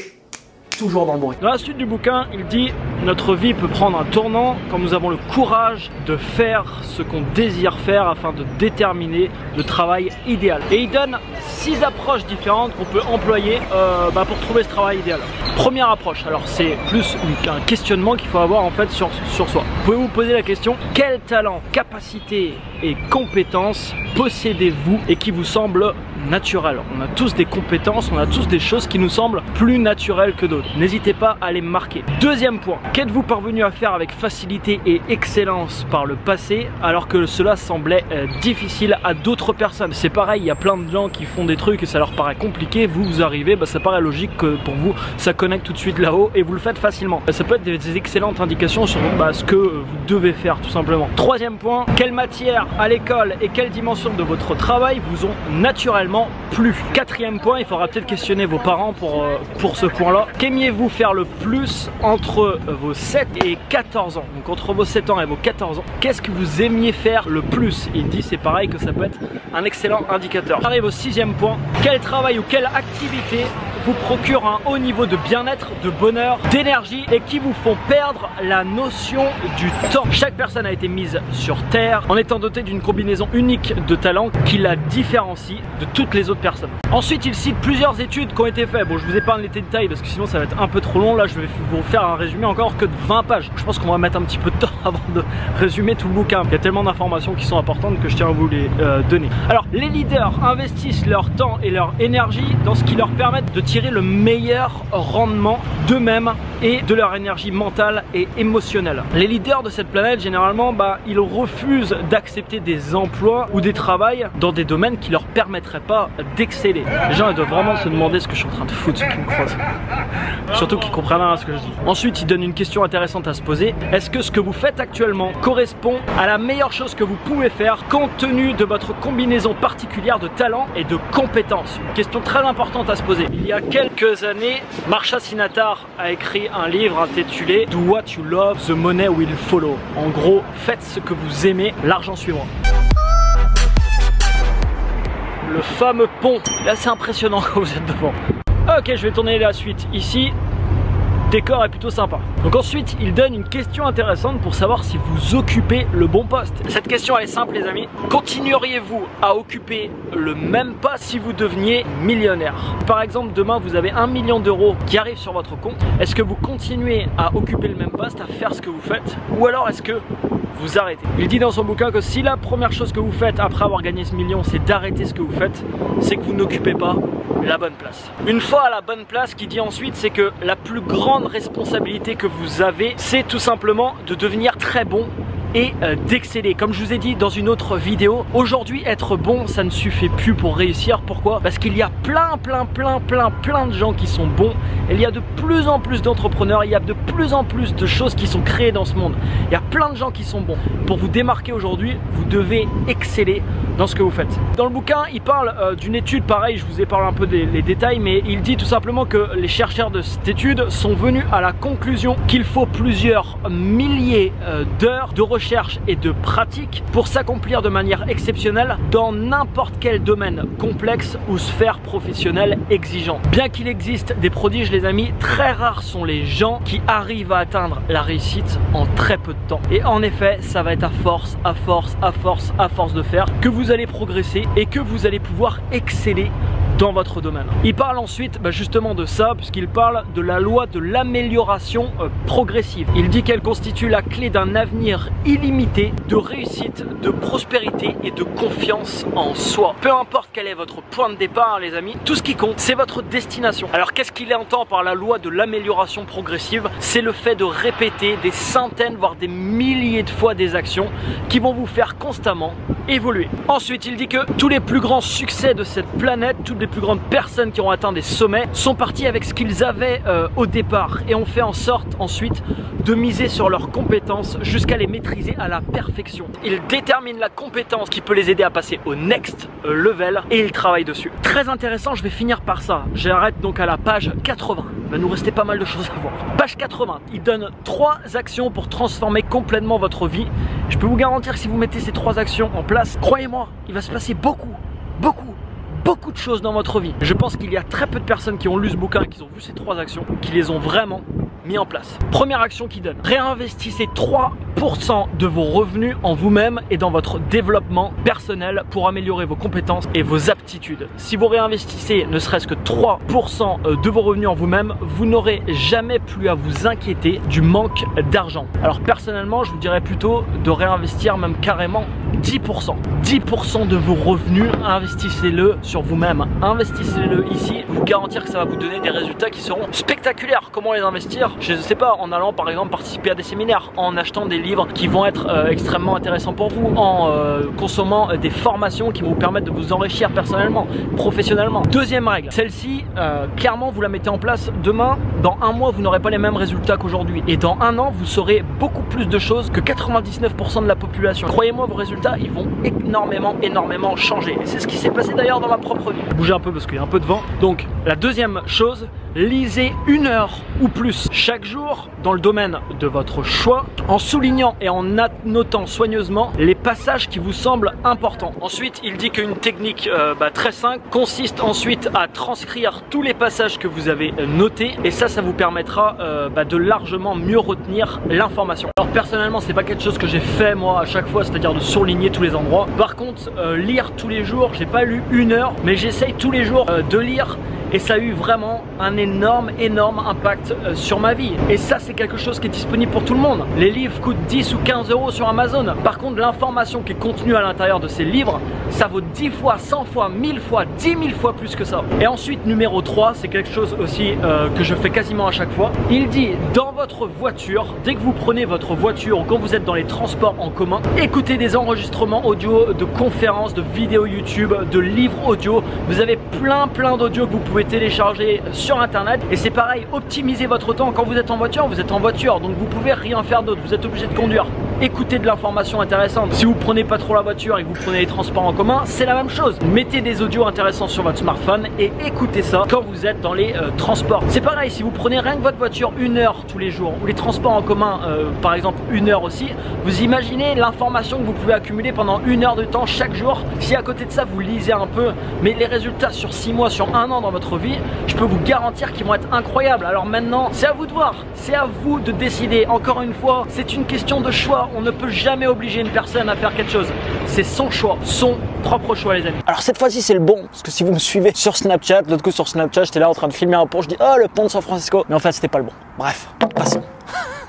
toujours dans le bruit. Dans la suite du bouquin, il dit: notre vie peut prendre un tournant quand nous avons le courage de faire ce qu'on désire faire afin de déterminer le travail idéal. Et il donne 6 approches différentes qu'on peut employer pour trouver ce travail idéal. Première approche, alors c'est plus un questionnement qu'il faut avoir en fait sur soi. Vous pouvez vous poser la question: quel talent, capacité et compétences possédez-vous et qui vous semblent naturelles? On a tous des compétences, on a tous des choses qui nous semblent plus naturelles que d'autres. d'autres. N'hésitez pas à les marquer. Deuxième point, qu'êtes-vous parvenu à faire avec facilité et excellence par le passé alors que cela semblait difficile à d'autres personnes? C'est pareil, il y a plein de gens qui font des trucs et ça leur paraît compliqué. Vous arrivez, ça paraît logique que pour vous ça connecte tout de suite là-haut et vous le faites facilement. Ça peut être des excellentes indications sur ce que vous devez faire tout simplement. Troisième point, quelle matière à l'école et quelle dimension de votre travail vous ont naturellement plu? Quatrième point, il faudra peut-être questionner vos parents pour ce point-là. Qu'aimiez-vous faire le plus entre vos 7 et 14 ans? Donc entre vos 7 ans et vos 14 ans, qu'est-ce que vous aimiez faire le plus? Il dit c'est pareil que ça peut être un excellent indicateur. On arrive au sixième point, quel travail ou quelle activité vous procure un haut niveau de bien-être, de bonheur, d'énergie et qui vous font perdre la notion du temps. Chaque personne a été mise sur terre en étant dotée d'une combinaison unique de talents qui la différencie de toutes les autres personnes. Ensuite, il cite plusieurs études qui ont été faites. Bon, je vous épargne les détails parce que sinon ça va être un peu trop long. Là, je vais vous faire un résumé encore que de 20 pages. Je pense qu'on va mettre un petit peu de temps avant de résumer tout le bouquin. Il y a tellement d'informations qui sont importantes que je tiens à vous les donner. Alors, les leaders investissent leur temps et leur énergie dans ce qui leur permet de tirer le meilleur rendement d'eux-mêmes et de leur énergie mentale et émotionnelle. Les leaders de cette planète, généralement, ils refusent d'accepter des emplois ou des travails dans des domaines qui leur permettraient pas d'exceller. Les gens ils doivent vraiment se demander ce que je suis en train de foutre, ceux qui me croisent. Surtout qu'ils comprennent rien à ce que je dis. Ensuite, il donne une question intéressante à se poser. Est-ce que ce que vous faites actuellement correspond à la meilleure chose que vous pouvez faire compte tenu de votre combinaison particulière de talents et de compétences? Une question très importante à se poser. Il y a quelques années, Marsha Sinatar a écrit un livre intitulé Do What You Love, The Money Will Follow. En gros, faites ce que vous aimez, l'argent suivra. Le fameux pont, là c'est impressionnant quand vous êtes devant. Ok, je vais tourner la suite. Ici, le décor est plutôt sympa. Donc ensuite, il donne une question intéressante pour savoir si vous occupez le bon poste. Cette question elle est simple les amis. Continueriez-vous à occuper le même poste si vous deveniez millionnaire? Par exemple, demain vous avez 1 million d'euros qui arrive sur votre compte. Est-ce que vous continuez à occuper le même poste, à faire ce que vous faites? Ou alors est-ce que vous arrêtez? Il dit dans son bouquin que si la première chose que vous faites après avoir gagné ce million, c'est d'arrêter ce que vous faites, c'est que vous n'occupez pas la bonne place. Une fois à la bonne place, qui dit ensuite, c'est que la plus grande responsabilité que vous avez, c'est tout simplement de devenir très bon et d'exceller. Comme je vous ai dit dans une autre vidéo, aujourd'hui être bon ça ne suffit plus pour réussir. Pourquoi? Parce qu'il y a plein de gens qui sont bons. Il y a de plus en plus d'entrepreneurs, il y a de plus en plus de choses qui sont créées dans ce monde. Il y a plein de gens qui sont bons. Pour vous démarquer aujourd'hui, vous devez exceller dans ce que vous faites. Dans le bouquin, il parle d'une étude, pareil, je vous ai parlé un peu des détails, mais il dit tout simplement que les chercheurs de cette étude sont venus à la conclusion qu'il faut plusieurs milliers d'heures de recherche et de pratique pour s'accomplir de manière exceptionnelle dans n'importe quel domaine complexe ou sphère professionnelle exigeante. Bien qu'il existe des prodiges les amis, très rares sont les gens qui arrivent à atteindre la réussite en très peu de temps. Et en effet, ça va être à force de faire que vous allez progresser et que vous allez pouvoir exceller dans votre domaine. Il parle ensuite justement de ça, puisqu'il parle de la loi de l'amélioration progressive. Il dit qu'elle constitue la clé d'un avenir illimité de réussite, de prospérité et de confiance en soi. Peu importe quel est votre point de départ les amis, tout ce qui compte c'est votre destination. Alors qu'est-ce qu'il entend par la loi de l'amélioration progressive? C'est le fait de répéter des centaines voire des milliers de fois des actions qui vont vous faire constamment évoluer. Ensuite il dit que tous les plus grands succès de cette planète, toutes les plus grandes personnes qui ont atteint des sommets sont partis avec ce qu'ils avaient au départ et ont fait en sorte ensuite de miser sur leurs compétences jusqu'à les maîtriser à la perfection. Ils déterminent la compétence qui peut les aider à passer au next level et ils travaillent dessus. Très intéressant, je vais finir par ça. J'arrête donc à la page 80. Il va nous rester pas mal de choses à voir. Page 80, il donne 3 actions pour transformer complètement votre vie. Je peux vous garantir que si vous mettez ces 3 actions en place, croyez-moi, il va se passer beaucoup de choses dans votre vie. Je pense qu'il y a très peu de personnes qui ont lu ce bouquin et qui ont vu ces 3 actions, qui les ont vraiment mis en place. Première action qu'il donne, réinvestissez 3% de vos revenus en vous-même et dans votre développement personnel pour améliorer vos compétences et vos aptitudes. Si vous réinvestissez ne serait-ce que 3% de vos revenus en vous-même, vous n'aurez jamais plus à vous inquiéter du manque d'argent. Alors personnellement, je vous dirais plutôt de réinvestir même carrément 10%. 10% de vos revenus, investissez-le sur vous-même. Investissez-le ici. Je vous garantir que ça va vous donner des résultats qui seront spectaculaires. Comment les investir? Je ne sais pas, en allant par exemple participer à des séminaires, en achetant des livres qui vont être extrêmement intéressants pour vous, en consommant des formations qui vont vous permettre de vous enrichir personnellement, professionnellement. Deuxième règle, celle-ci, clairement vous la mettez en place demain. Dans un mois, vous n'aurez pas les mêmes résultats qu'aujourd'hui. Et dans un an, vous saurez beaucoup plus de choses que 99% de la population. Croyez-moi, vos résultats, ils vont énormément changer. Et c'est ce qui s'est passé d'ailleurs dans ma propre vie. Bougez un peu parce qu'il y a un peu de vent. Donc, la deuxième chose, lisez 1 heure ou plus chaque jour dans le domaine de votre choix, en soulignant et en annotant soigneusement les passages qui vous semblent importants. Ensuite, il dit qu'une technique très simple consiste ensuite à transcrire tous les passages que vous avez notés, et ça vous permettra de largement mieux retenir l'information. Alors personnellement, c'est pas quelque chose que j'ai fait moi à chaque fois, c'est-à-dire de surligner tous les endroits. Par contre, lire tous les jours, j'ai pas lu 1 heure, mais j'essaye tous les jours de lire. Et ça a eu vraiment un énorme impact sur ma vie. Et ça, c'est quelque chose qui est disponible pour tout le monde. Les livres coûtent 10 ou 15 euros sur Amazon. Par contre, l'information qui est contenue à l'intérieur de ces livres, ça vaut 10 fois, 100 fois, 1000 fois, 10 000 fois plus que ça. Et ensuite, numéro 3, c'est quelque chose aussi que je fais quasiment à chaque fois. Il dit, dans votre voiture, dès que vous prenez votre voiture ou quand vous êtes dans les transports en commun, écoutez des enregistrements audio, de conférences, de vidéos YouTube, de livres audio. Vous avez plein d'audio que vous pouvez télécharger sur internet. Et c'est pareil, optimisez votre temps. Quand vous êtes en voiture, donc vous pouvez rien faire d'autre, vous êtes obligé de conduire. Écoutez de l'information intéressante. Si vous prenez pas trop la voiture et que vous prenez les transports en commun, c'est la même chose. Mettez des audios intéressants sur votre smartphone et écoutez ça quand vous êtes dans les transports. C'est pareil, si vous prenez rien que votre voiture 1 heure tous les jours, ou les transports en commun par exemple 1 heure aussi, vous imaginez l'information que vous pouvez accumuler pendant 1 heure de temps chaque jour. Si à côté de ça vous lisez un peu, mais les résultats sur 6 mois, sur 1 an dans votre vie, je peux vous garantir qu'ils vont être incroyables. Alors maintenant, c'est à vous de voir, c'est à vous de décider. Encore une fois, c'est une question de choix. On ne peut jamais obliger une personne à faire quelque chose. C'est son choix, son propre choix, les amis. Alors cette fois-ci, c'est le bon, parce que si vous me suivez sur Snapchat, l'autre coup sur Snapchat, j'étais là en train de filmer un pont, je dis oh le pont de San Francisco, mais en fait c'était pas le bon. Bref, passons.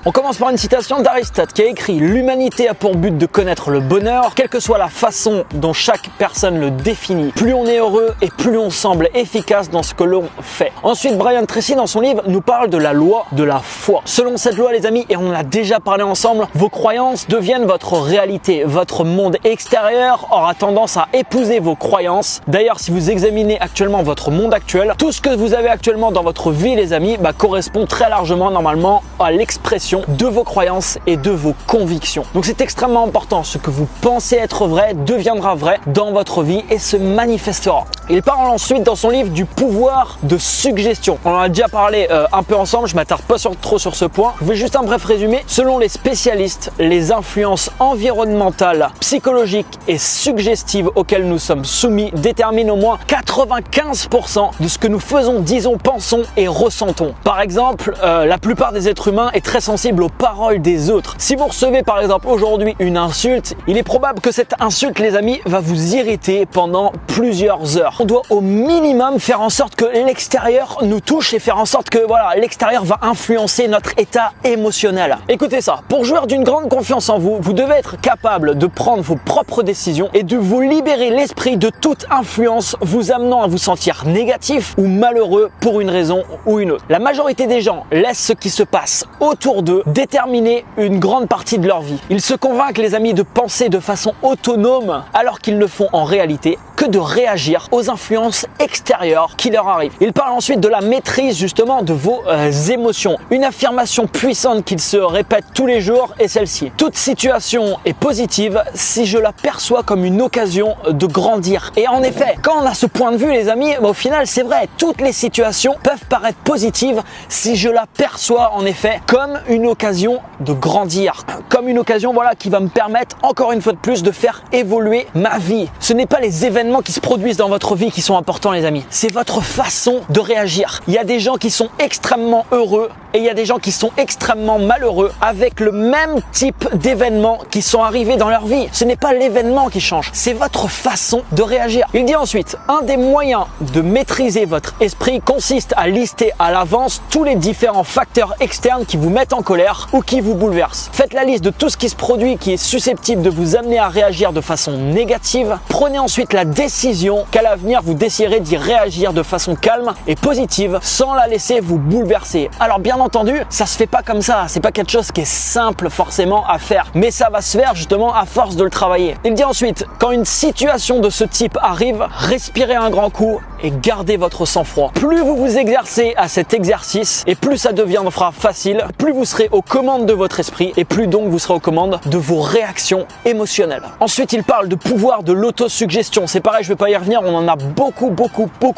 On commence par une citation d'Aristote qui a écrit « L'humanité a pour but de connaître le bonheur, quelle que soit la façon dont chaque personne le définit. Plus on est heureux et plus on semble efficace dans ce que l'on fait. » Ensuite, Brian Tracy, dans son livre, nous parle de la loi de la foi. Selon cette loi, les amis, et on en a déjà parlé ensemble, vos croyances deviennent votre réalité. Votre monde extérieur aura tendance à épouser vos croyances. D'ailleurs, si vous examinez actuellement votre monde actuel, tout ce que vous avez actuellement dans votre vie, les amis, correspond très largement, normalement, à l'expression de vos croyances et de vos convictions. Donc c'est extrêmement important. Ce que vous pensez être vrai deviendra vrai dans votre vie et se manifestera. Il parle ensuite dans son livre du pouvoir de suggestion. On en a déjà parlé un peu ensemble, je m'attarde pas trop sur ce point. Je fais juste un bref résumé. Selon les spécialistes, les influences environnementales, psychologiques et suggestives auxquelles nous sommes soumis déterminent au moins 95% de ce que nous faisons, disons, pensons et ressentons. Par exemple, la plupart des êtres humains est très sensible aux paroles des autres. Si vous recevez par exemple aujourd'hui une insulte, il est probable que cette insulte, les amis, va vous irriter pendant plusieurs heures. On doit au minimum faire en sorte que l'extérieur nous touche et faire en sorte que voilà, l'extérieur va influencer notre état émotionnel. Écoutez ça, pour jouir d'une grande confiance en vous, vous devez être capable de prendre vos propres décisions et de vous libérer l'esprit de toute influence vous amenant à vous sentir négatif ou malheureux pour une raison ou une autre. La majorité des gens laissent ce qui se passe autour d'eux déterminer une grande partie de leur vie. Ils se convainquent, les amis, de penser de façon autonome alors qu'ils ne font en réalité que de réagir aux influences extérieures qui leur arrivent. Ils parlent ensuite de la maîtrise justement de vos émotions. Une affirmation puissante qu'ils se répètent tous les jours est celle-ci. Toute situation est positive si je la perçois comme une occasion de grandir. Et en effet, quand on a ce point de vue, les amis, au final c'est vrai, toutes les situations peuvent paraître positives si je la perçois en effet comme une occasion de grandir, comme une occasion voilà qui va me permettre encore une fois de plus de faire évoluer ma vie. Ce n'est pas les événements qui se produisent dans votre vie qui sont importants, les amis, c'est votre façon de réagir. Il y a des gens qui sont extrêmement heureux et il y a des gens qui sont extrêmement malheureux avec le même type d'événements qui sont arrivés dans leur vie. Ce n'est pas l'événement qui change, c'est votre façon de réagir. Il dit ensuite, un des moyens de maîtriser votre esprit consiste à lister à l'avance tous les différents facteurs externes qui vous mettent en colère ou qui vous bouleversent. Faites la liste de tout ce qui se produit qui est susceptible de vous amener à réagir de façon négative. Prenez ensuite la décision qu'à l'avenir vous déciderez d'y réagir de façon calme et positive sans la laisser vous bouleverser. Alors bien entendu, ça se fait pas comme ça, c'est pas quelque chose qui est simple forcément à faire, mais ça va se faire justement à force de le travailler. Il dit ensuite, quand une situation de ce type arrive, respirez un grand coup et gardez votre sang-froid. Plus vous vous exercez à cet exercice et plus ça deviendra facile, plus vous serez aux commandes de votre esprit et plus donc vous serez aux commandes de vos réactions émotionnelles. Ensuite, il parle de pouvoir de l'autosuggestion. C'est pareil, je vais pas y revenir, on en a beaucoup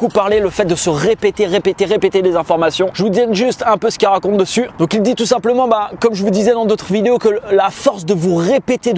parlé, le fait de se répéter des informations. Je vous donne juste un peu ce qu'il raconte dessus. Donc il dit tout simplement, comme je vous disais dans d'autres vidéos, que la force de vous répéter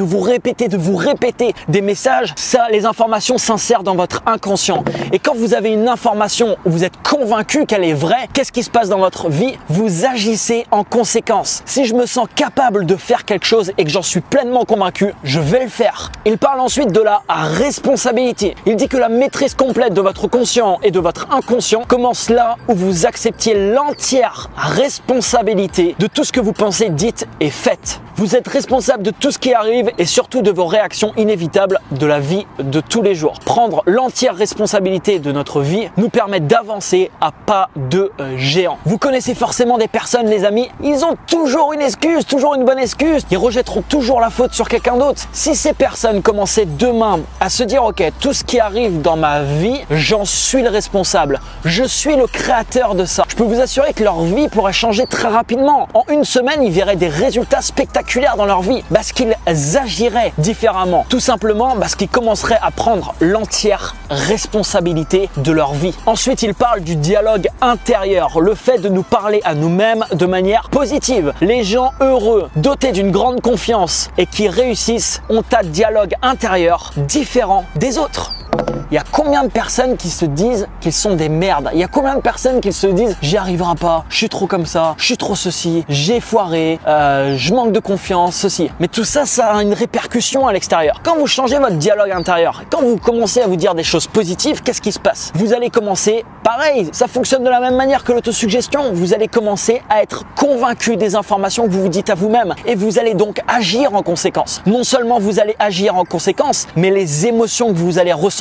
des messages, ça, les informations s'insèrent dans votre inconscient. Et quand vous avez une information où vous êtes convaincu qu'elle est vraie, qu'est-ce qui se passe dans votre vie? Vous agissez en conséquence. Si je me sens capable de faire quelque chose et que j'en suis pleinement convaincu, je vais le faire. Il parle ensuite de la responsabilité. Il dit que la maîtrise complète de votre conscient et de votre inconscient commence là où vous acceptiez l'entière responsabilité de tout ce que vous pensez, dites et faites. Vous êtes responsable de tout ce qui arrive et surtout de vos réactions inévitables de la vie de tous les jours. Prendre l'entière responsabilité de notre vie nous permet d'avancer à pas de géant. Vous connaissez forcément des personnes, les amis, ils ont toujours une excuse, toujours une bonne excuse. Ils rejetteront toujours la faute sur quelqu'un d'autre. Si ces personnes commençaient demain à se dire, ok, tout ce qui arrive dans ma vie, j'en suis le responsable. Je suis le créateur de ça. Je peux vous assurer que leur vie pourrait changer très rapidement. En une semaine, ils verraient des résultats spectaculaires dans leur vie parce qu'ils agiraient différemment. Tout simplement parce qu'ils commenceraient à prendre l'entière responsabilité de leur vie. Ensuite, il parle du dialogue intérieur, le fait de nous parler à nous-mêmes de manière positive. Les gens heureux, dotés d'une grande confiance et qui réussissent ont un dialogue intérieur différent des autres. Il y a combien de personnes qui se disent qu'ils sont des merdes? Il y a combien de personnes qui se disent j'y arriverai pas, je suis trop comme ça, je suis trop ceci, j'ai foiré, je manque de confiance, ceci. Mais tout ça, ça a une répercussion à l'extérieur. Quand vous changez votre dialogue intérieur, quand vous commencez à vous dire des choses positives, qu'est-ce qui se passe? Vous allez commencer, pareil, ça fonctionne de la même manière que l'autosuggestion. Vous allez commencer à être convaincu des informations que vous vous dites à vous-même et vous allez donc agir en conséquence. Non seulement vous allez agir en conséquence, mais les émotions que vous allez ressentir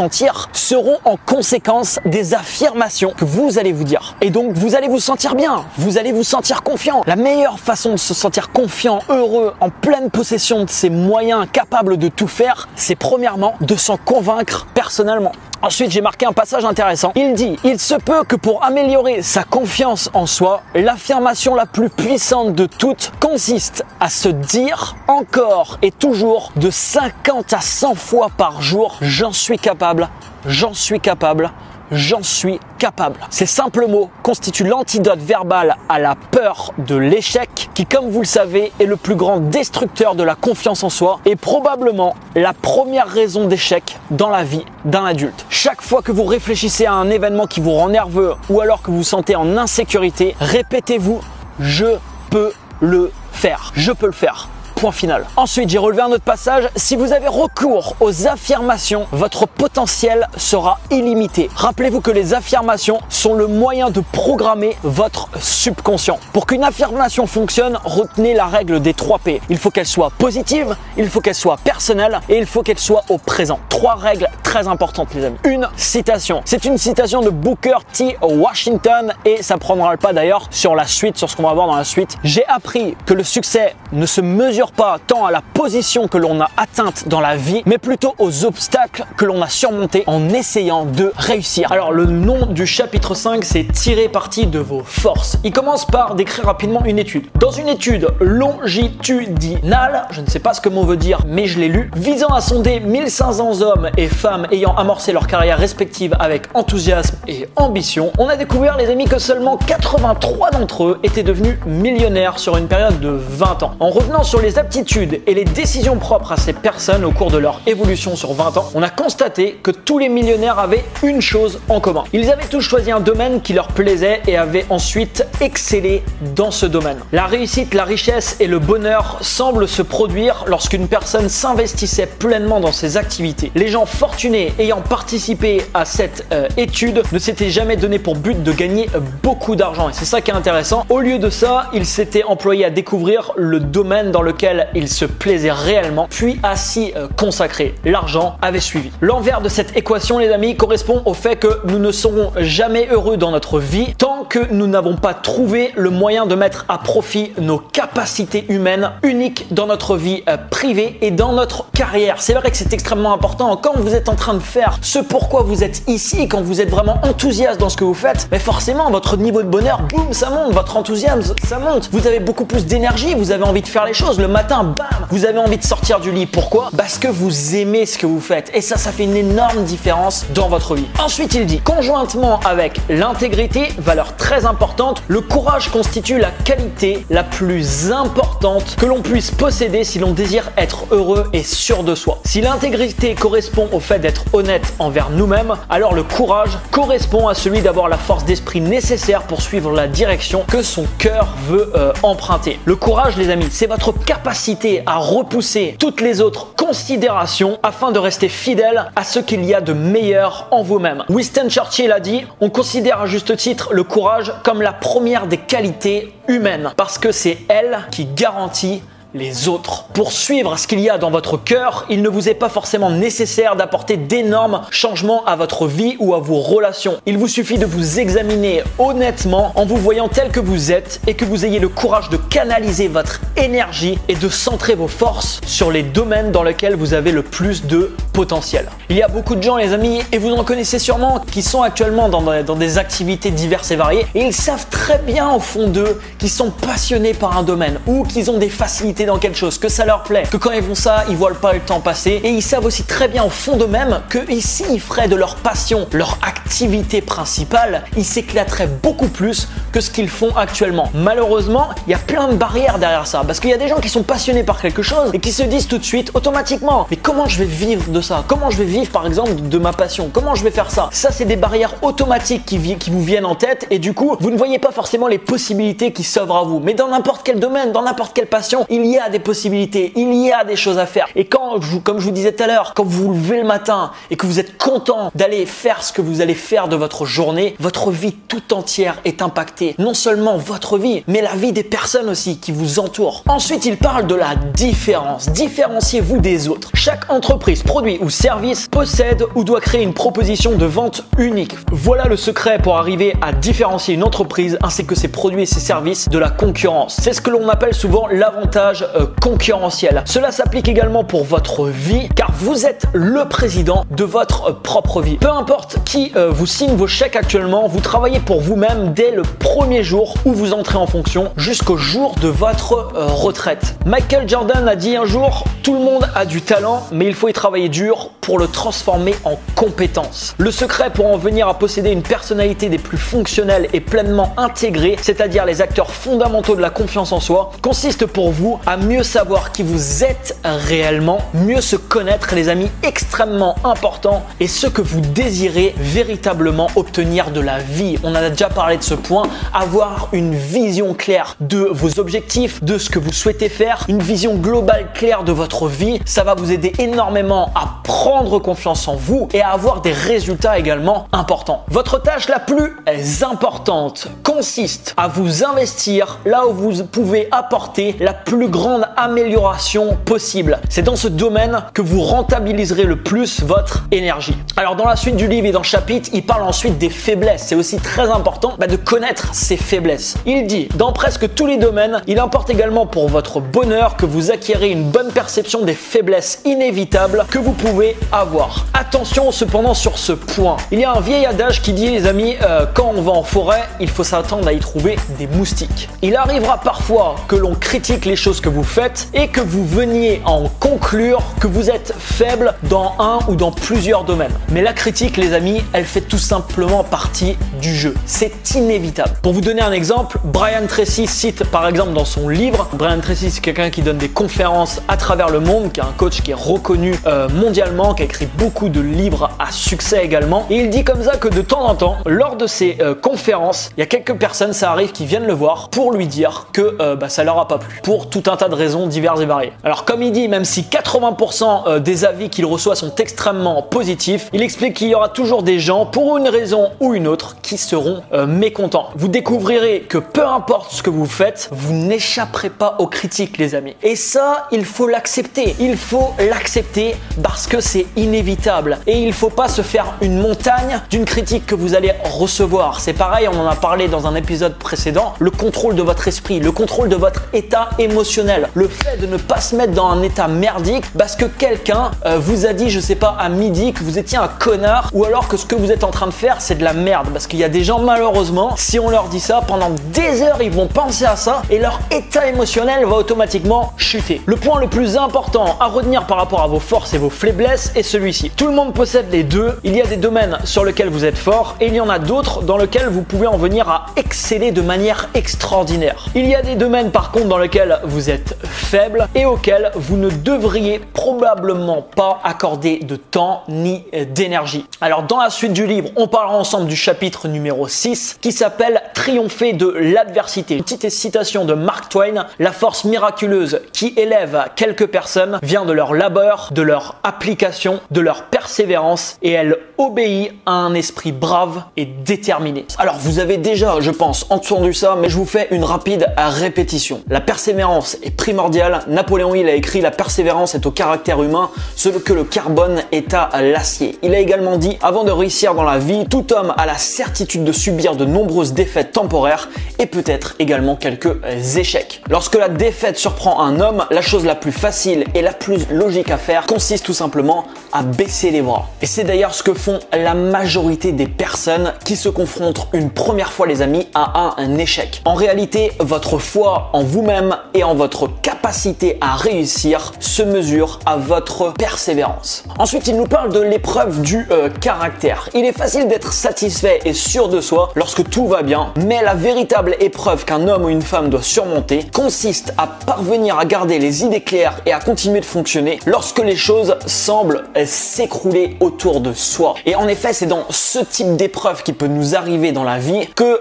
seront en conséquence des affirmations que vous allez vous dire. Et donc, vous allez vous sentir bien, vous allez vous sentir confiant. La meilleure façon de se sentir confiant, heureux, en pleine possession de ses moyens, capable de tout faire, c'est premièrement de s'en convaincre personnellement. Ensuite, j'ai marqué un passage intéressant. Il dit, il se peut que pour améliorer sa confiance en soi, l'affirmation la plus puissante de toutes consiste à se dire encore et toujours de 50 à 100 fois par jour, j'en suis capable, j'en suis capable, j'en suis capable. Ces simples mots constituent l'antidote verbal à la peur de l'échec qui, comme vous le savez, est le plus grand destructeur de la confiance en soi et probablement la première raison d'échec dans la vie d'un adulte. Chaque fois que vous réfléchissez à un événement qui vous rend nerveux ou alors que vous vous sentez en insécurité, répétez-vous « Je peux le faire. Je peux le faire ». Point final. Ensuite, j'ai relevé un autre passage. Si vous avez recours aux affirmations, votre potentiel sera illimité. Rappelez-vous que les affirmations sont le moyen de programmer votre subconscient. Pour qu'une affirmation fonctionne, retenez la règle des 3 P. Il faut qu'elle soit positive, il faut qu'elle soit personnelle et il faut qu'elle soit au présent. 3 règles très importantes, les amis. Une citation. C'est une citation de Booker T. Washington et ça prendra le pas d'ailleurs sur la suite, sur ce qu'on va voir dans la suite. J'ai appris que le succès ne se mesure pas tant à la position que l'on a atteinte dans la vie, mais plutôt aux obstacles que l'on a surmontés en essayant de réussir. Alors le nom du chapitre 5, c'est tirer parti de vos forces. Il commence par décrire rapidement une étude. Dans une étude longitudinale, je ne sais pas ce que mot veut dire, mais je l'ai lu, visant à sonder 1500 hommes et femmes ayant amorcé leur carrière respective avec enthousiasme et ambition, on a découvert, les amis, que seulement 83 d'entre eux étaient devenus millionnaires sur une période de 20 ans. En revenant sur les Les aptitudes et les décisions propres à ces personnes au cours de leur évolution sur 20 ans, on a constaté que tous les millionnaires avaient une chose en commun. Ils avaient tous choisi un domaine qui leur plaisait et avaient ensuite excellé dans ce domaine. La réussite, la richesse et le bonheur semblent se produire lorsqu'une personne s'investissait pleinement dans ses activités. Les gens fortunés ayant participé à cette étude ne s'étaient jamais donné pour but de gagner beaucoup d'argent. Et c'est ça qui est intéressant. Au lieu de ça, ils s'étaient employés à découvrir le domaine dans lequel ils se plaisaient réellement, puis à s'y consacrer. L'argent avait suivi. L'envers de cette équation, les amis, correspond au fait que nous ne serons jamais heureux dans notre vie tant que nous n'avons pas trouvé le moyen de mettre à profit nos capacités humaines uniques dans notre vie privée et dans notre carrière. C'est vrai que c'est extrêmement important quand vous êtes en train de faire ce pourquoi vous êtes ici, quand vous êtes vraiment enthousiaste dans ce que vous faites, mais forcément votre niveau de bonheur, boum, ça monte, votre enthousiasme, ça monte. Vous avez beaucoup plus d'énergie, vous avez envie de faire les choses. Le matin, bam, vous avez envie de sortir du lit. Pourquoi? Parce que vous aimez ce que vous faites. Et ça fait une énorme différence dans votre vie. Ensuite, il dit, conjointement avec l'intégrité, valeur très importante, le courage constitue la qualité la plus importante que l'on puisse posséder si l'on désire être heureux et sûr de soi. Si l'intégrité correspond au fait d'être honnête envers nous-mêmes, alors le courage correspond à celui d'avoir la force d'esprit nécessaire pour suivre la direction que son cœur veut emprunter. Le courage, les amis, c'est votre capacité à repousser toutes les autres considérations afin de rester fidèle à ce qu'il y a de meilleur en vous-même. Winston Churchill a dit, on considère à juste titre le courage comme la première des qualités humaines parce que c'est elle qui garantit les autres. Pour suivre ce qu'il y a dans votre cœur, il ne vous est pas forcément nécessaire d'apporter d'énormes changements à votre vie ou à vos relations. Il vous suffit de vous examiner honnêtement en vous voyant tel que vous êtes et que vous ayez le courage de canaliser votre énergie et de centrer vos forces sur les domaines dans lesquels vous avez le plus de potentiel. Il y a beaucoup de gens, les amis, et vous en connaissez sûrement, qui sont actuellement dans des activités diverses et variées et ils savent très bien au fond d'eux qu'ils sont passionnés par un domaine ou qu'ils ont des facilités dans quelque chose, que ça leur plaît, que quand ils font ça, ils voient pas le temps passer et ils savent aussi très bien au fond d'eux-mêmes que ici, ils feraient de leur passion leur activité principale, ils s'éclateraient beaucoup plus que ce qu'ils font actuellement. Malheureusement, il y a plein de barrières derrière ça parce qu'il y a des gens qui sont passionnés par quelque chose et qui se disent tout de suite, automatiquement, mais comment je vais vivre de ça? Comment je vais vivre par exemple de ma passion? Comment je vais faire ça? Ça, c'est des barrières automatiques qui vous viennent en tête et du coup, vous ne voyez pas forcément les possibilités qui s'offrent à vous. Mais dans n'importe quel domaine, dans n'importe quelle passion, il y a des possibilités, il y a des choses à faire. Et comme je vous disais tout à l'heure, quand vous vous levez le matin et que vous êtes content d'aller faire ce que vous allez faire de votre journée, votre vie tout entière est impactée. Non seulement votre vie, mais la vie des personnes aussi qui vous entourent. Ensuite, il parle de la différence. Différenciez-vous des autres. Chaque entreprise, produit ou service possède ou doit créer une proposition de vente unique. Voilà le secret pour arriver à différencier une entreprise ainsi que ses produits et ses services de la concurrence. C'est ce que l'on appelle souvent l'avantage concurrentiel. Cela s'applique également pour votre vie car vous êtes le président de votre propre vie. Peu importe qui vous signe vos chèques actuellement, vous travaillez pour vous-même dès le premier jour où vous entrez en fonction jusqu'au jour de votre retraite. Michael Jordan a dit un jour, tout le monde a du talent mais il faut y travailler dur pour le transformer en compétence. Le secret pour en venir à posséder une personnalité des plus fonctionnelles et pleinement intégrée, c'est-à-dire les acteurs fondamentaux de la confiance en soi, consiste pour vous à mieux savoir qui vous êtes réellement, mieux se connaître, les amis, extrêmement important, et ce que vous désirez véritablement obtenir de la vie. On a déjà parlé de ce point, avoir une vision claire de vos objectifs, de ce que vous souhaitez faire, une vision globale claire de votre vie, ça va vous aider énormément à prendre confiance en vous et à avoir des résultats également importants. Votre tâche la plus importante consiste à vous investir là où vous pouvez apporter la plus grande amélioration possible. C'est dans ce domaine que vous rentabiliserez le plus votre énergie. Alors dans la suite du livre et dans le chapitre, il parle ensuite des faiblesses. C'est aussi très important de connaître ses faiblesses. Il dit, dans presque tous les domaines, il importe également pour votre bonheur que vous acquérez une bonne perception des faiblesses inévitables que vous pouvez avoir. Attention cependant sur ce point. Il y a un vieil adage qui dit, les amis, quand on va en forêt, il faut s'attendre à y trouver des moustiques. Il arrivera parfois que l'on critique les choses que vous faites faites et que vous veniez en conclure que vous êtes faible dans un ou dans plusieurs domaines. Mais la critique, les amis, elle fait tout simplement partie du jeu. C'est inévitable. Pour vous donner un exemple, Brian Tracy cite par exemple dans son livre, Brian Tracy c'est quelqu'un qui donne des conférences à travers le monde, qui est un coach qui est reconnu mondialement, qui a écrit beaucoup de livres à succès également. Et il dit comme ça que de temps en temps, lors de ces conférences, il y a quelques personnes, ça arrive, qui viennent le voir pour lui dire que ça leur a pas plu, pour tout un tas de raisons diverses et variées. Alors comme il dit, même si 80% des avis qu'il reçoit sont extrêmement positifs, il explique qu'il y aura toujours des gens, pour une raison ou une autre, qui seront mécontents. Vous découvrirez que peu importe ce que vous faites, vous n'échapperez pas aux critiques, les amis. Et ça, il faut l'accepter. Il faut l'accepter parce que c'est inévitable. Et il ne faut pas se faire une montagne d'une critique que vous allez recevoir. C'est pareil, on en a parlé dans un épisode précédent, le contrôle de votre esprit, le contrôle de votre état émotionnel. Le fait de ne pas se mettre dans un état merdique parce que quelqu'un vous a dit, je sais pas, à midi que vous étiez un connard, ou alors que ce que vous êtes en train de faire, c'est de la merde. Parce qu'il y a des gens, malheureusement, si on leur dit ça, pendant des heures, ils vont penser à ça et leur état émotionnel va automatiquement chuter. Le point le plus important à retenir par rapport à vos forces et vos faiblesses est celui-ci. Tout le monde possède les deux. Il y a des domaines sur lesquels vous êtes fort et il y en a d'autres dans lesquels vous pouvez en venir à exceller de manière extraordinaire. Il y a des domaines par contre dans lesquels vous êtes faible et auxquels vous ne devriez probablement pas accorder de temps ni d'énergie. Alors dans la suite du livre, on parlera ensemble du chapitre numéro 6 qui s'appelle Triompher de l'adversité. Une petite citation de Mark Twain: la force miraculeuse qui élève quelques personnes vient de leur labeur, de leur application, de leur persévérance, et elle obéit à un esprit brave et déterminé. Alors vous avez déjà, je pense, entendu ça, mais je vous fais une rapide répétition. La persévérance est primordiale. Napoléon Hill a écrit: la persévérance est au caractère humain ce que le carbone est à l'acier. Il a également dit: avant de réussir dans la vie, tout homme a la certitude de subir de nombreuses défaites temporaires et peut-être également quelques échecs. Lorsque la défaite surprend un homme, la chose la plus facile et la plus logique à faire consiste tout simplement à baisser les bras. Et c'est d'ailleurs ce que font la majorité des personnes qui se confrontent une première fois, les amis, à un échec. En réalité, votre foi en vous-même et en votre capacité à réussir se mesure à votre persévérance. Ensuite, il nous parle de l'épreuve du caractère. Il est facile d'être satisfait et sûr de soi lorsque tout va bien, mais la véritable épreuve qu'un homme ou une femme doit surmonter consiste à parvenir à garder les idées claires et à continuer de fonctionner lorsque les choses semblent s'écrouler autour de soi. Et en effet, c'est dans ce type d'épreuve qui peut nous arriver dans la vie que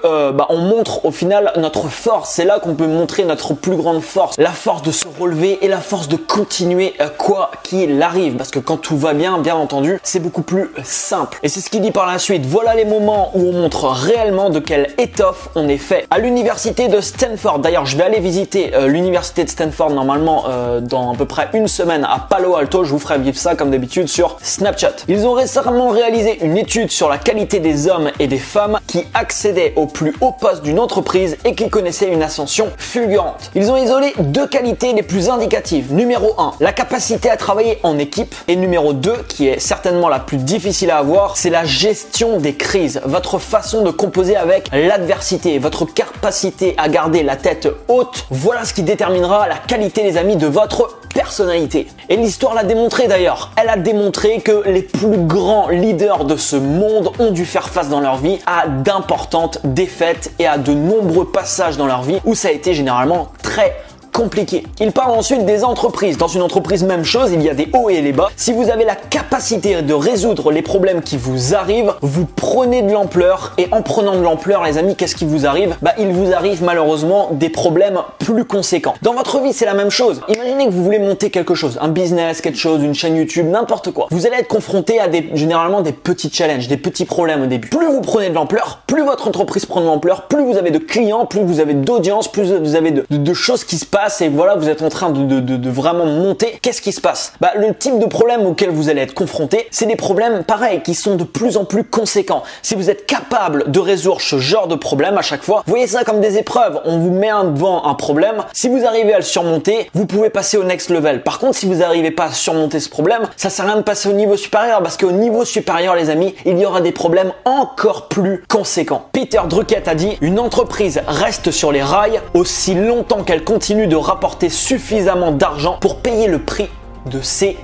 on montre au final notre force. C'est là qu'on peut montrer notre plus grande force, la force de se relever et la force de continuer quoi qu'il arrive. Parce que quand tout va bien, bien entendu, c'est beaucoup plus simple. Et c'est ce qu'il dit par la suite: voilà les moments où on montre réellement de quelle étoffe on est fait. À l'université de Stanford, d'ailleurs je vais aller visiter l'université de Stanford normalement dans à peu près une semaine à Palo Alto. Je vous ferai vivre ça comme d'habitude sur Snapchat. Ils ont récemment réalisé une étude sur la qualité des hommes et des femmes qui accédaient au plus haut poste d'une entreprise et qui connaissaient une ascension fulgurante. Ils ont isolé deux qualités les plus indicatives. Numéro 1, la capacité à travailler en équipe, et numéro 2, qui est certainement la plus difficile à avoir, c'est la gestion des crises. Votre façon de composer avec l'adversité, votre capacité à garder la tête haute, voilà ce qui déterminera la qualité, les amis, de votre personnalité. Et l'histoire l'a démontré d'ailleurs. Elle a démontré que les plus grands leaders de ce monde ont dû faire face dans leur vie à d'importantes défaites et à de nombreux passages dans leur vie où ça a été généralement très compliqué. Il parle ensuite des entreprises. Dans une entreprise, même chose, il y a des hauts et les bas. Si vous avez la capacité de résoudre les problèmes qui vous arrivent, vous prenez de l'ampleur, et en prenant de l'ampleur, les amis, qu'est-ce qui vous arrive? Il vous arrive malheureusement des problèmes plus conséquents. Dans votre vie, c'est la même chose. Imaginez que vous voulez monter quelque chose, un business, quelque chose, une chaîne YouTube, n'importe quoi. Vous allez être confronté à généralement des petits challenges, des petits problèmes au début. Plus vous prenez de l'ampleur, plus votre entreprise prend de l'ampleur, plus vous avez de clients, plus vous avez d'audience, plus vous avez de choses qui se passent, et voilà, vous êtes en train de vraiment monter. Qu'est-ce qui se passe? Le type de problème auquel vous allez être confronté, c'est des problèmes pareils qui sont de plus en plus conséquents. Si vous êtes capable de résoudre ce genre de problème à chaque fois, voyez ça comme des épreuves. On vous met devant un problème. Si vous arrivez à le surmonter, vous pouvez passer au next level. Par contre, si vous n'arrivez pas à surmonter ce problème, ça sert à rien de passer au niveau supérieur, parce qu'au niveau supérieur, les amis, il y aura des problèmes encore plus conséquents. Peter Drucker a dit: une entreprise reste sur les rails aussi longtemps qu'elle continue de rapporter suffisamment d'argent pour payer le prix de ces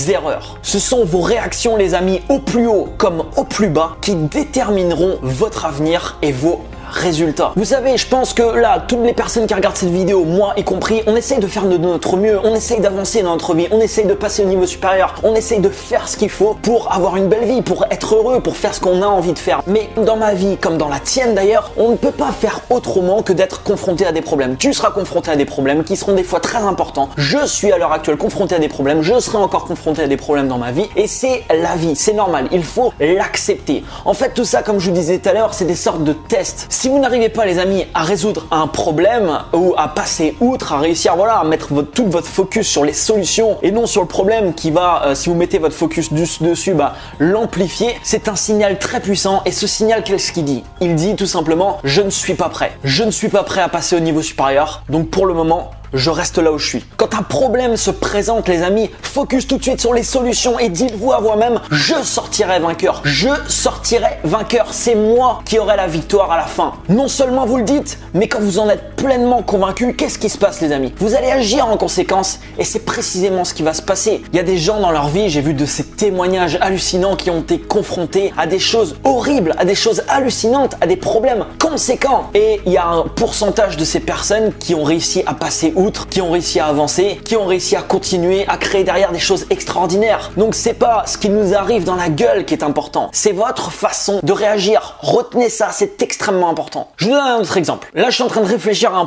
erreurs. Ce sont vos réactions, les amis, au plus haut comme au plus bas, qui détermineront votre avenir et vos résultats. Vous savez, je pense que là, toutes les personnes qui regardent cette vidéo, moi y compris, on essaye de faire de notre mieux, on essaye d'avancer dans notre vie, on essaye de passer au niveau supérieur, on essaye de faire ce qu'il faut pour avoir une belle vie, pour être heureux, pour faire ce qu'on a envie de faire. Mais dans ma vie, comme dans la tienne d'ailleurs, on ne peut pas faire autrement que d'être confronté à des problèmes. Tu seras confronté à des problèmes qui seront des fois très importants. Je suis à l'heure actuelle confronté à des problèmes, je serai encore confronté à des problèmes dans ma vie et c'est la vie, c'est normal, il faut l'accepter. En fait, tout ça, comme je vous disais tout à l'heure, c'est des sortes de tests. Si vous n'arrivez pas, les amis, à résoudre un problème ou à passer outre, à réussir à mettre tout votre focus sur les solutions et non sur le problème qui va, si vous mettez votre focus dessus, l'amplifier, c'est un signal très puissant. Et ce signal, qu'est-ce qu'il dit? Il dit tout simplement, je ne suis pas prêt. Je ne suis pas prêt à passer au niveau supérieur. Donc pour le moment, je reste là où je suis. Quand un problème se présente, les amis, focus tout de suite sur les solutions et dites-vous à vous-même, je sortirai vainqueur. Je sortirai vainqueur. C'est moi qui aurai la victoire à la fin. Non seulement vous le dites, mais quand vous en êtes pleinement convaincu, qu'est-ce qui se passe, les amis? Vous allez agir en conséquence et c'est précisément ce qui va se passer. Il y a des gens dans leur vie, j'ai vu de ces témoignages hallucinants qui ont été confrontés à des choses horribles, à des choses hallucinantes, à des problèmes conséquents. Et il y a un pourcentage de ces personnes qui ont réussi à passer outre, qui ont réussi à avancer, qui ont réussi à continuer, à créer derrière des choses extraordinaires. Donc c'est pas ce qui nous arrive dans la gueule qui est important, c'est votre façon de réagir. Retenez ça, c'est extrêmement important. Je vous donne un autre exemple. Là, je suis en train de réfléchir à un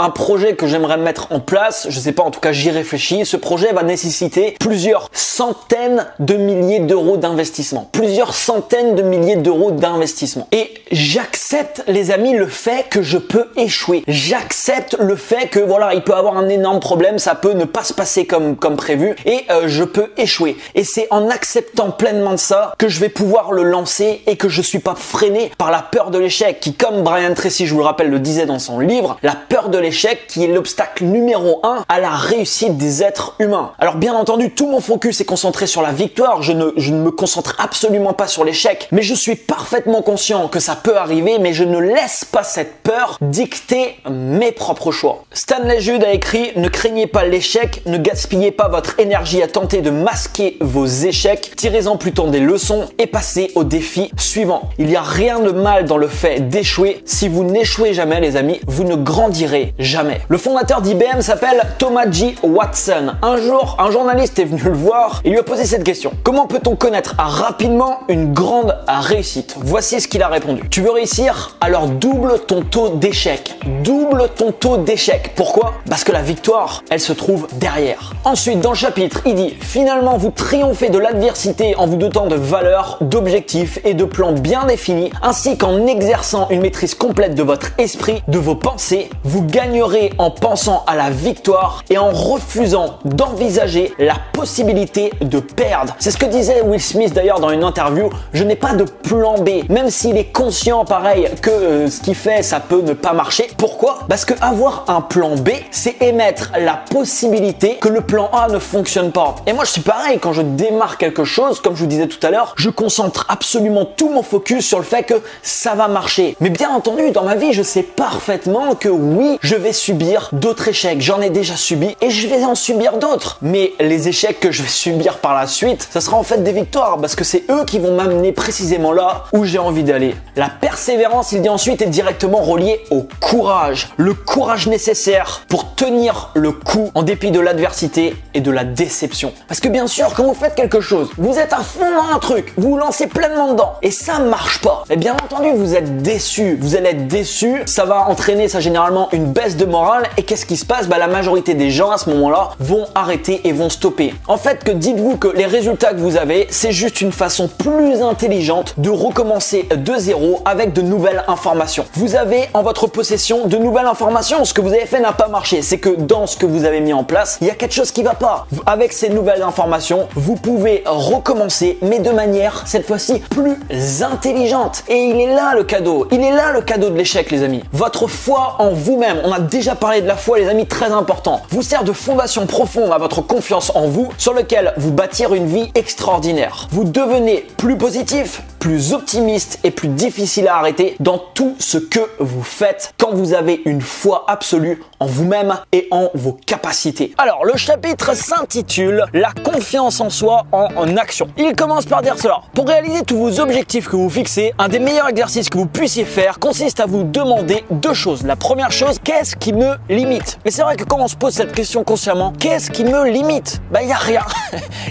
projet que j'aimerais mettre en place. Je sais pas, en tout cas, j'y réfléchis. Ce projet va nécessiter plusieurs centaines de milliers d'euros d'investissement. Plusieurs centaines de milliers d'euros d'investissement. Et j'accepte, les amis, le fait que je peux échouer. J'accepte le fait que voilà, il peut avoir un énorme problème, ça peut ne pas se passer comme prévu et je peux échouer. Et c'est en acceptant pleinement de ça que je vais pouvoir le lancer et que je suis pas freiné par la peur de l'échec qui, comme Brian Tracy, je vous le rappelle, le disait dans son livre, la peur de l'échec qui est l'obstacle numéro 1 à la réussite des êtres humains. Alors bien entendu, tout mon focus est concentré sur la victoire, je ne me concentre absolument pas sur l'échec, mais je suis parfaitement conscient que ça peut arriver, mais je ne laisse pas cette peur dicter mes propres choix. Stanley Jude a écrit « Ne craignez pas l'échec, ne gaspillez pas votre énergie à tenter de masquer vos échecs, tirez-en plutôt des leçons et passez au défi suivant. » Il n'y a rien de mal dans le fait d'échouer. Si vous n'échouez jamais, les amis, vous ne grandirez jamais. Le fondateur d'IBM s'appelle Thomas J. Watson. Un jour, un journaliste est venu le voir et lui a posé cette question. Comment peut-on connaître rapidement une grande réussite? Voici ce qu'il a répondu. Tu veux réussir? Alors double ton taux d'échec. Double ton taux d'échec. Pourquoi? Parce que la victoire, elle se trouve derrière. Ensuite, dans le chapitre, il dit « Finalement, vous triomphez de l'adversité en vous dotant de valeurs, d'objectifs et de plans bien définis, ainsi qu'en exerçant une maîtrise complète de votre esprit, de vos pensées, vous gagnerez en pensant à la victoire et en refusant d'envisager la possibilité de perdre. » C'est ce que disait Will Smith d'ailleurs dans une interview. Je n'ai pas de plan B, même s'il est conscient pareil que ce qu'il fait, ça peut ne pas marcher. Pourquoi? Parce que avoir un plan B, c'est émettre la possibilité que le plan A ne fonctionne pas. Et moi, je suis pareil, quand je démarre quelque chose, comme je vous disais tout à l'heure, je concentre absolument tout mon focus sur le fait que ça va marcher. Mais bien entendu, dans ma vie, je sais parfaitement que oui, je vais subir d'autres échecs. J'en ai déjà subi et je vais en subir d'autres. Mais les échecs que je vais subir par la suite, ça sera en fait des victoires parce que c'est eux qui vont m'amener précisément là où j'ai envie d'aller. La persévérance, il dit ensuite, est directement reliée au courage. Le courage nécessaire pour tenir le coup en dépit de l'adversité et de la déception. Parce que bien sûr, quand vous faites quelque chose, vous êtes à fond dans un truc, vous vous lancez pleinement dedans et ça marche pas. Et bien entendu, vous êtes déçu. Vous allez être déçu, ça va entraîner ça généralement une baisse de morale et qu'est-ce qui se passe? La majorité des gens à ce moment-là vont arrêter et vont stopper. En fait, que dites-vous que les résultats que vous avez, c'est juste une façon plus intelligente de recommencer de zéro avec de nouvelles informations. Vous avez en votre possession de nouvelles informations. Ce que vous avez fait n'a pas marché. C'est que dans ce que vous avez mis en place, il y a quelque chose qui va pas. Avec ces nouvelles informations, vous pouvez recommencer, mais de manière, cette fois-ci, plus intelligente. Et il est là le cadeau. Il est là le cadeau de l'échec, les amis. Votre foi en vous-même. On a déjà parlé de la foi, les amis, très important. Vous sert de fondation profonde à votre confiance en vous, sur lequel vous bâtir une vie extraordinaire. Vous devenez plus positif, plus optimiste et plus difficile à arrêter dans tout ce que vous faites quand vous avez une foi absolue en vous-même et en vos capacités. Alors, le chapitre s'intitule « La confiance en soi en action ». Il commence par dire cela. Pour réaliser tous vos objectifs que vous fixez, un des meilleurs exercices que vous puissiez faire consiste à vous demander deux choses. La première chose, qu'est-ce qui me limite? Et c'est vrai que quand on se pose cette question consciemment, qu'est-ce qui me limite? Il n'y a rien.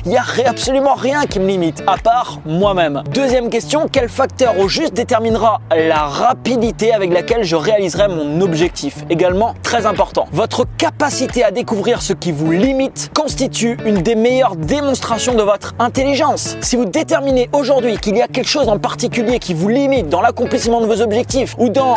Il n'y a absolument rien qui me limite, à part moi-même. Deuxième question, quel facteur au juste déterminera la rapidité avec laquelle je réaliserai mon objectif? Également très important. Votre capacité à découvrir ce qui vous limite constitue une des meilleures démonstrations de votre intelligence. Si vous déterminez aujourd'hui qu'il y a quelque chose en particulier qui vous limite dans l'accomplissement de vos objectifs ou dans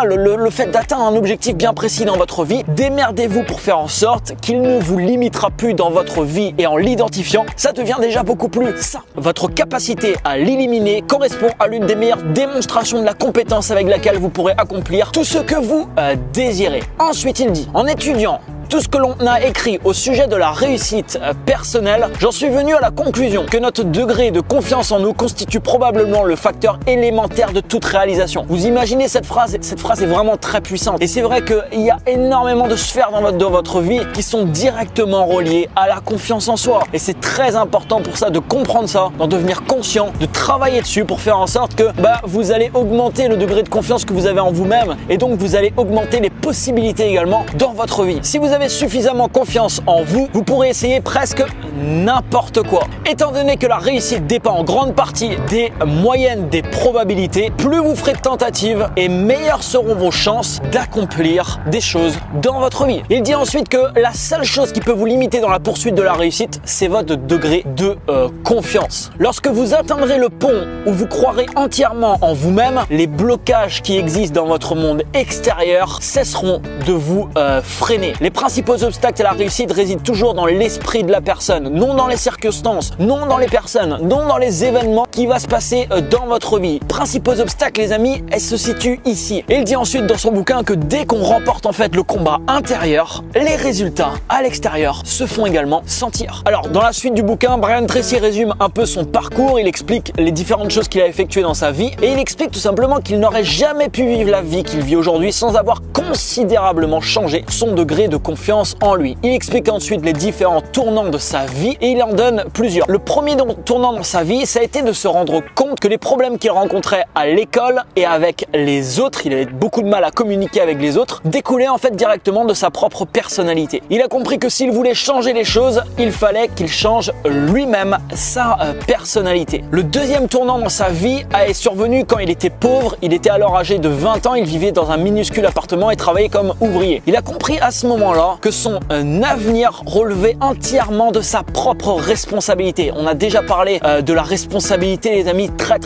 le fait d'atteindre un objectif bien précis dans votre vie, démerdez-vous pour faire en sorte qu'il ne vous limitera plus dans votre vie, et en l'identifiant, ça devient déjà beaucoup plus simple. Votre capacité à l'éliminer correspond à l'une des meilleures démonstrations de la compétence avec laquelle vous pourrez accomplir tout ce que vous désirez. Ensuite, il dit, en étudiant tout ce que l'on a écrit au sujet de la réussite personnelle, j'en suis venu à la conclusion que notre degré de confiance en nous constitue probablement le facteur élémentaire de toute réalisation. Vous imaginez cette phrase est vraiment très puissante. Et c'est vrai qu'il y a énormément de sphères dans votre vie qui sont directement reliées à la confiance en soi. Et c'est très important pour ça de comprendre ça, d'en devenir conscient, de travailler dessus pour faire en sorte que vous allez augmenter le degré de confiance que vous avez en vous-même, et donc vous allez augmenter les possibilités également dans votre vie. Si vous avez suffisamment confiance en vous, vous pourrez essayer presque n'importe quoi. Étant donné que la réussite dépend en grande partie des moyennes des probabilités, plus vous ferez de tentatives et meilleures seront vos chances d'accomplir des choses dans votre vie. Il dit ensuite que la seule chose qui peut vous limiter dans la poursuite de la réussite, c'est votre degré de confiance. Lorsque vous atteindrez le pont où vous croirez entièrement en vous-même, les blocages qui existent dans votre monde extérieur cesseront de vous freiner. Les principaux obstacles à la réussite résident toujours dans l'esprit de la personne, non dans les circonstances, non dans les personnes, non dans les événements qui vont se passer dans votre vie. Principaux obstacles, les amis, elles se situent ici. Et il dit ensuite dans son bouquin que dès qu'on remporte en fait le combat intérieur, les résultats à l'extérieur se font également sentir. Alors, dans la suite du bouquin, Brian Tracy résume un peu son parcours, il explique les différentes choses qu'il a effectuées dans sa vie, et il explique tout simplement qu'il n'aurait jamais pu vivre la vie qu'il vit aujourd'hui sans avoir considérablement changé son degré de confiance en lui. Il explique ensuite les différents tournants de sa vie, et il en donne plusieurs. Le premier tournant dans sa vie, ça a été de se rendre compte que les problèmes qu'il rencontrait à l'école et avec les autres, il avait beaucoup de mal à communiquer avec les autres, découlaient en fait directement de sa propre personnalité. Il a compris que s'il voulait changer les choses, il fallait qu'il change lui-même sa personnalité. Le deuxième tournant dans sa vie est survenu quand il était pauvre. Il était alors âgé de 20 ans, il vivait dans un minuscule appartement et travaillait comme ouvrier. Il a compris à ce moment-là que son avenir relevait entièrement de sa propre responsabilité. On a déjà parlé de la responsabilité, les amis, très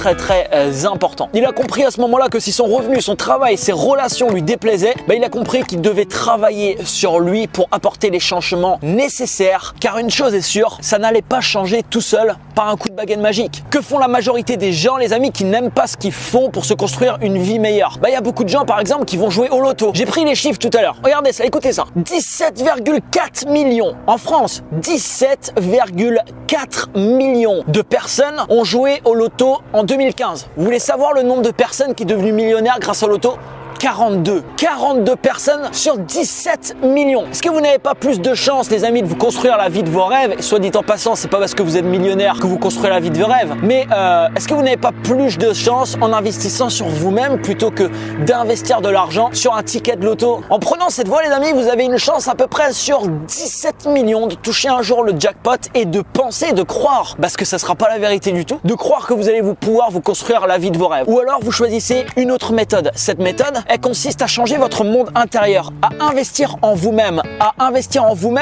important. Il a compris à ce moment-là que si son revenu, son travail, ses relations lui déplaisaient, il a compris qu'il devait travailler sur lui pour apporter les changements nécessaires, car une chose est sûre, ça n'allait pas changer tout seul par un coup de baguette magique. Que font la majorité des gens, les amis, qui n'aiment pas ce qu'ils font pour se construire une vie meilleure? Il y a beaucoup de gens, par exemple, qui vont jouer au loto. J'ai pris les chiffres tout à l'heure. Regardez ça, écoutez ça. 17,4 millions en France. 17,4 millions de personnes ont joué au loto en 2015. Vous voulez savoir le nombre de personnes qui sont devenues millionnaires grâce au loto? 42 personnes sur 17 millions. Est-ce que vous n'avez pas plus de chance, les amis, de vous construire la vie de vos rêves? Soit dit en passant, c'est pas parce que vous êtes millionnaire que vous construisez la vie de vos rêves, mais est-ce que vous n'avez pas plus de chance en investissant sur vous-même plutôt que d'investir de l'argent sur un ticket de loto? En prenant cette voie, les amis, vous avez une chance à peu près sur 17 millions de toucher un jour le jackpot, et de penser, de croire, parce que ça sera pas la vérité du tout, de croire que vous allez pouvoir vous construire la vie de vos rêves. Ou alors vous choisissez une autre méthode. Cette méthode, elle consiste à changer votre monde intérieur, à investir en vous-même,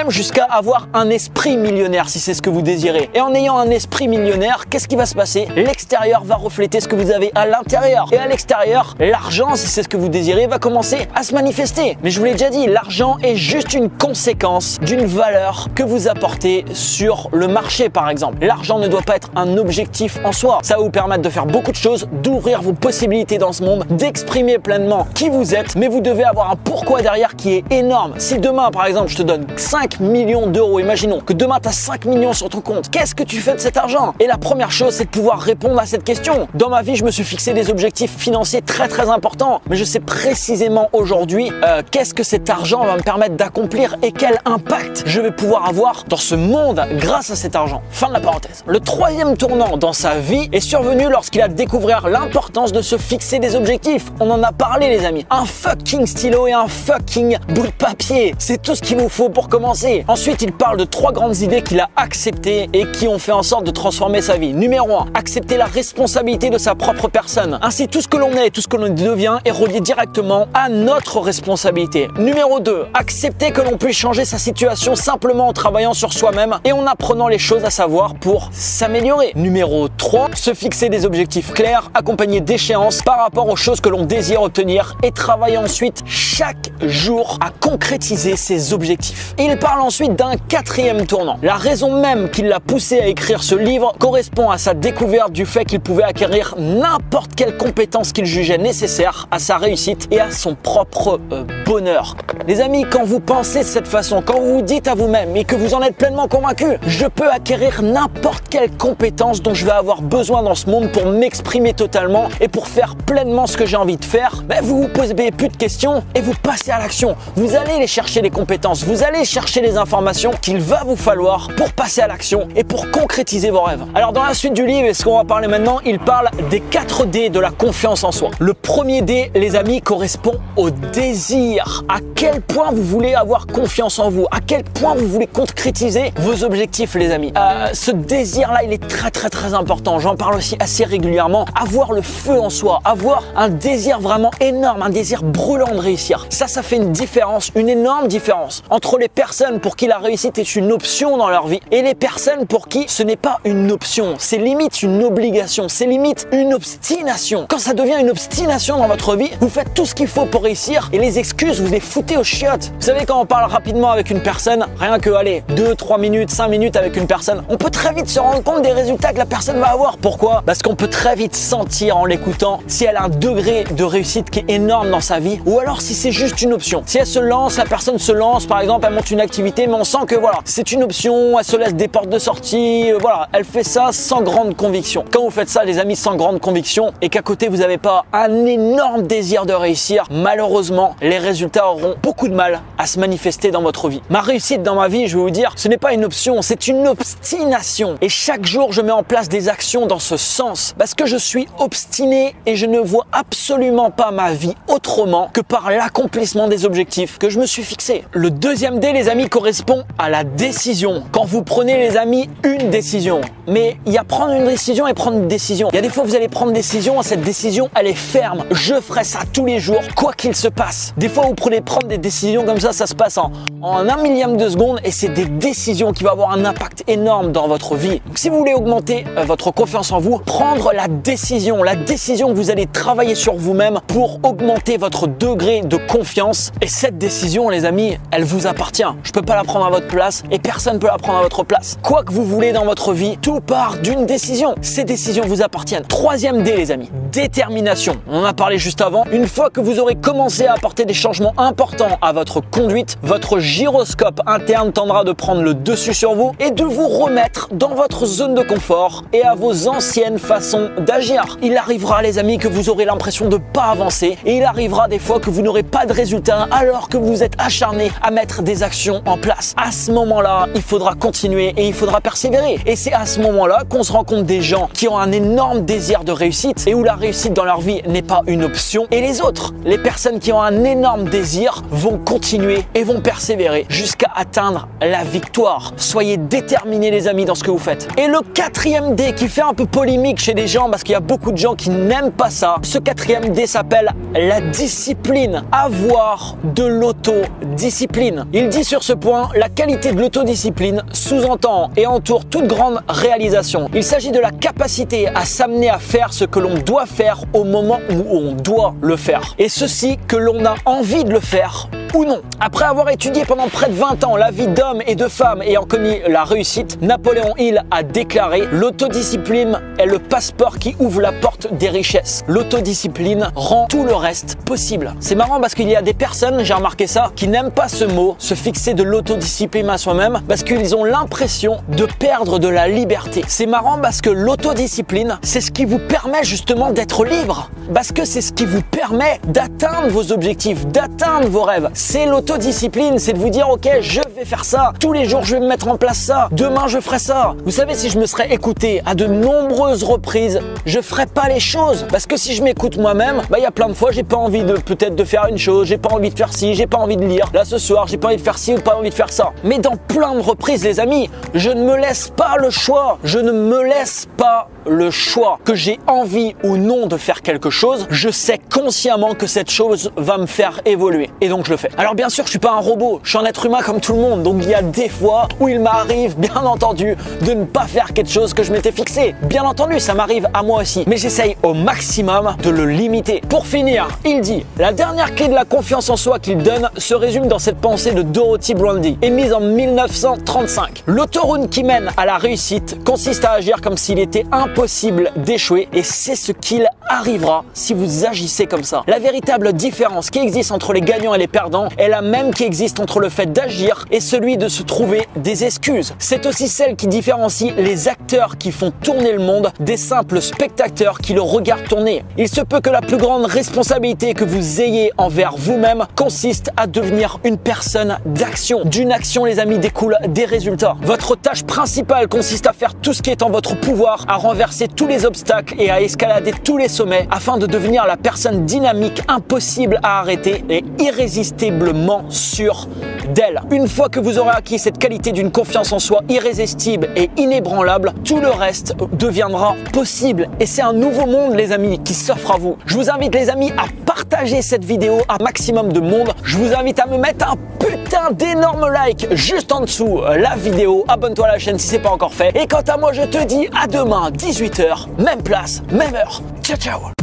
jusqu'à avoir un esprit millionnaire si c'est ce que vous désirez. Et en ayant un esprit millionnaire, qu'est-ce qui va se passer? L'extérieur va refléter ce que vous avez à l'intérieur. Et à l'extérieur, l'argent, si c'est ce que vous désirez, va commencer à se manifester. Mais je vous l'ai déjà dit, l'argent est juste une conséquence d'une valeur que vous apportez sur le marché, par exemple. L'argent ne doit pas être un objectif en soi. Ça va vous permettre de faire beaucoup de choses, d'ouvrir vos possibilités dans ce monde, d'exprimer pleinement qui qui vous êtes, mais vous devez avoir un pourquoi derrière qui est énorme. Si demain, par exemple, je te donne 5 millions d'euros, imaginons que demain tu as 5 millions sur ton compte, qu'est-ce que tu fais de cet argent? Et la première chose, c'est de pouvoir répondre à cette question. Dans ma vie, je me suis fixé des objectifs financiers très importants, mais je sais précisément aujourd'hui qu'est-ce que cet argent va me permettre d'accomplir et quel impact je vais pouvoir avoir dans ce monde grâce à cet argent. Fin de la parenthèse. Le troisième tournant dans sa vie est survenu lorsqu'il a découvert l'importance de se fixer des objectifs. On en a parlé les amis. Un fucking stylo et un fucking bout de papier. C'est tout ce qu'il vous faut pour commencer. Ensuite, il parle de 3 grandes idées qu'il a acceptées et qui ont fait en sorte de transformer sa vie. Numéro 1, accepter la responsabilité de sa propre personne. Ainsi, tout ce que l'on est et tout ce que l'on devient est relié directement à notre responsabilité. Numéro 2, accepter que l'on puisse changer sa situation simplement en travaillant sur soi-même et en apprenant les choses à savoir pour s'améliorer. Numéro 3, se fixer des objectifs clairs, accompagnés d'échéances par rapport aux choses que l'on désire obtenir et travailler ensuite chaque jour à concrétiser ses objectifs. Il parle ensuite d'un 4e tournant. La raison même qui l'a poussé à écrire ce livre correspond à sa découverte du fait qu'il pouvait acquérir n'importe quelle compétence qu'il jugeait nécessaire à sa réussite et à son propre bonheur. Les amis, quand vous pensez de cette façon, quand vous vous dites à vous-même et que vous en êtes pleinement convaincu, je peux acquérir n'importe quelle compétence dont je vais avoir besoin dans ce monde pour m'exprimer totalement et pour faire pleinement ce que j'ai envie de faire, vous vous posez plus de questions et vous passez à l'action. Vous allez les chercher les compétences, vous allez chercher les informations qu'il va vous falloir pour passer à l'action et pour concrétiser vos rêves. Alors dans la suite du livre, et ce qu'on va parler maintenant, il parle des 4 D de la confiance en soi. Le premier D, les amis, correspond au désir. À quel point vous voulez avoir confiance en vous, à quel point vous voulez concrétiser vos objectifs les amis. Ce désir-là, il est très important. J'en parle aussi assez régulièrement. Avoir le feu en soi, avoir un désir vraiment énorme, un désir brûlant de réussir. Ça fait une différence, une énorme différence entre les personnes pour qui la réussite est une option dans leur vie et les personnes pour qui ce n'est pas une option. C'est limite une obligation, c'est limite une obstination. Quand ça devient une obstination dans votre vie, vous faites tout ce qu'il faut pour réussir et les excuses, vous les foutez aux chiottes. Vous savez, quand on parle rapidement avec une personne, rien que, allez, 2, 3 minutes, 5 minutes avec une personne, on peut très vite se rendre compte des résultats que la personne va avoir. Pourquoi? Parce qu'on peut très vite sentir en l'écoutant si elle a un degré de réussite qui est énorme dans sa vie ou alors si c'est juste une option. Si elle se lance, la personne se lance, par exemple, elle monte une activité, mais on sent que voilà, c'est une option, elle se laisse des portes de sortie, voilà, elle fait ça sans grande conviction. Quand vous faites ça, les amis, sans grande conviction et qu'à côté vous n'avez pas un énorme désir de réussir, malheureusement, les résultats auront beaucoup de mal à se manifester dans votre vie. Ma réussite dans ma vie, je vais vous dire, ce n'est pas une option, c'est une obstination. Et chaque jour, je mets en place des actions dans ce sens parce que je suis obstiné et je ne vois absolument pas ma vie autrement que par l'accomplissement des objectifs que je me suis fixés. Le deuxième D, les amis, correspond à la décision. Quand vous prenez, les amis, une décision, mais il y a prendre une décision et prendre une décision. Il y a des fois, vous allez prendre une décision, cette décision, elle est ferme. Je ferai ça tous les jours, quoi qu'il se passe. Des fois, vous prenez prendre des décisions comme ça se passe en 1 millième de seconde et c'est des décisions qui vont avoir un impact énorme dans votre vie. Donc, si vous voulez augmenter votre confiance en vous, prendre la décision que vous allez travailler sur vous-même pour augmenter votre degré de confiance. Et cette décision, les amis, elle vous appartient. Je peux pas la prendre à votre place et personne peut la prendre à votre place. Quoi que vous voulez dans votre vie, tout part d'une décision. Ces décisions vous appartiennent. Troisième D, les amis, détermination. On en a parlé juste avant. Une fois que vous aurez commencé à apporter des changements importants à votre conduite, votre gyroscope interne tendra de prendre le dessus sur vous et de vous remettre dans votre zone de confort et à vos anciennes façons d'agir. Il arrivera, les amis, que vous aurez l'impression de pas avancer et il arrivera des fois que vous n'aurez pas de résultats alors que vous êtes acharné à mettre des actions en place. À ce moment-là, il faudra continuer et il faudra persévérer. Et c'est à ce moment-là qu'on se rend compte des gens qui ont un énorme désir de réussite et où la réussite dans leur vie n'est pas une option. Et les autres, les personnes qui ont un énorme désir, vont continuer et vont persévérer jusqu'à atteindre la victoire. Soyez déterminés, les amis, dans ce que vous faites. Et le 4e D qui fait un peu polémique chez les gens parce qu'il y a beaucoup de gens qui n'aiment pas ça. Ce 4e D s'appelle la discipline. Avoir de l'autodiscipline. Il dit sur ce point, la qualité de l'autodiscipline sous-entend et entoure toute grande réalisation. Il s'agit de la capacité à s'amener à faire ce que l'on doit faire au moment où on doit le faire. Et ceci que l'on a envie de le faire ou non. Après avoir étudié pendant près de 20 ans la vie d'hommes et de femmes ayant connu la réussite, Napoléon Hill a déclaré: l'autodiscipline est le passeport qui ouvre la porte des richesses. L'autodiscipline rend tout le reste possible. C'est marrant parce qu'il y a des personnes, j'ai remarqué ça, qui n'aiment pas ce mot, se fixer de l'autodiscipline à soi-même, parce qu'ils ont l'impression de perdre de la liberté. C'est marrant parce que l'autodiscipline, c'est ce qui vous permet justement d'être libre. Parce que c'est ce qui vous permet d'atteindre vos objectifs, d'atteindre vos rêves. C'est l'autodiscipline, c'est de vous dire: ok, je vais faire ça, tous les jours je vais me mettre en place ça, demain je ferai ça. Vous savez, si je me serais écouté à de nombreuses reprises, je ferais pas les choses. Parce que si je m'écoute moi-même, il y a plein de fois, j'ai pas envie de peut-être de faire une chose, j'ai pas envie de faire ci, j'ai pas envie de lire. Là ce soir, j'ai pas envie de faire ci ou pas envie de faire ça. Mais dans plein de reprises, les amis, je ne me laisse pas le choix. Je ne me laisse pas le choix. Que j'ai envie ou non de faire quelque chose, je sais consciemment que cette chose va me faire évoluer. Et donc je le fais. Alors bien sûr, je suis pas un robot, je suis un être humain comme tout le monde. Donc il y a des fois où il m'arrive, bien entendu, de ne pas faire quelque chose que je m'étais fixé. Bien entendu, ça m'arrive à moi aussi. Mais j'essaye au maximum de le limiter. Pour finir, il dit: la dernière clé de la confiance en soi qu'il donne se résume dans cette pensée de Dorothy Brandy, émise en 1935. L'autoroute qui mène à la réussite consiste à agir comme s'il était impossible d'échouer, et c'est ce qu'il arrivera si vous agissez comme ça. La véritable différence qui existe entre les gagnants et les perdants est la même qui existe entre le fait d'agir et celui de se trouver des excuses. C'est aussi celle qui différencie les acteurs qui font tourner le monde des simples spectateurs qui le regardent tourner. Il se peut que la plus grande responsabilité que vous ayez envers vous-même consiste à devenir une personne d'action. D'une action, les amis, découlent des résultats. Votre tâche principale consiste à faire tout ce qui est en votre pouvoir, à renverser tous les obstacles et à escalader tous les sommets afin de devenir la personne dynamique, impossible à arrêter et irrésistiblement sûre d'elle. Une fois que vous aurez acquis cette qualité d'une confiance en soi irrésistible et inébranlable, tout le reste deviendra possible. Et c'est un nouveau monde, les amis, qui s'offre à vous. Je vous invite, les amis, à partager cette vidéo à maximum de monde. Je vous invite à me mettre un putain d'énorme like juste en dessous la vidéo. Abonne-toi à la chaîne si c'est pas encore fait. Et quant à moi, je te dis à demain, 18h, même place, même heure. Ciao, ciao.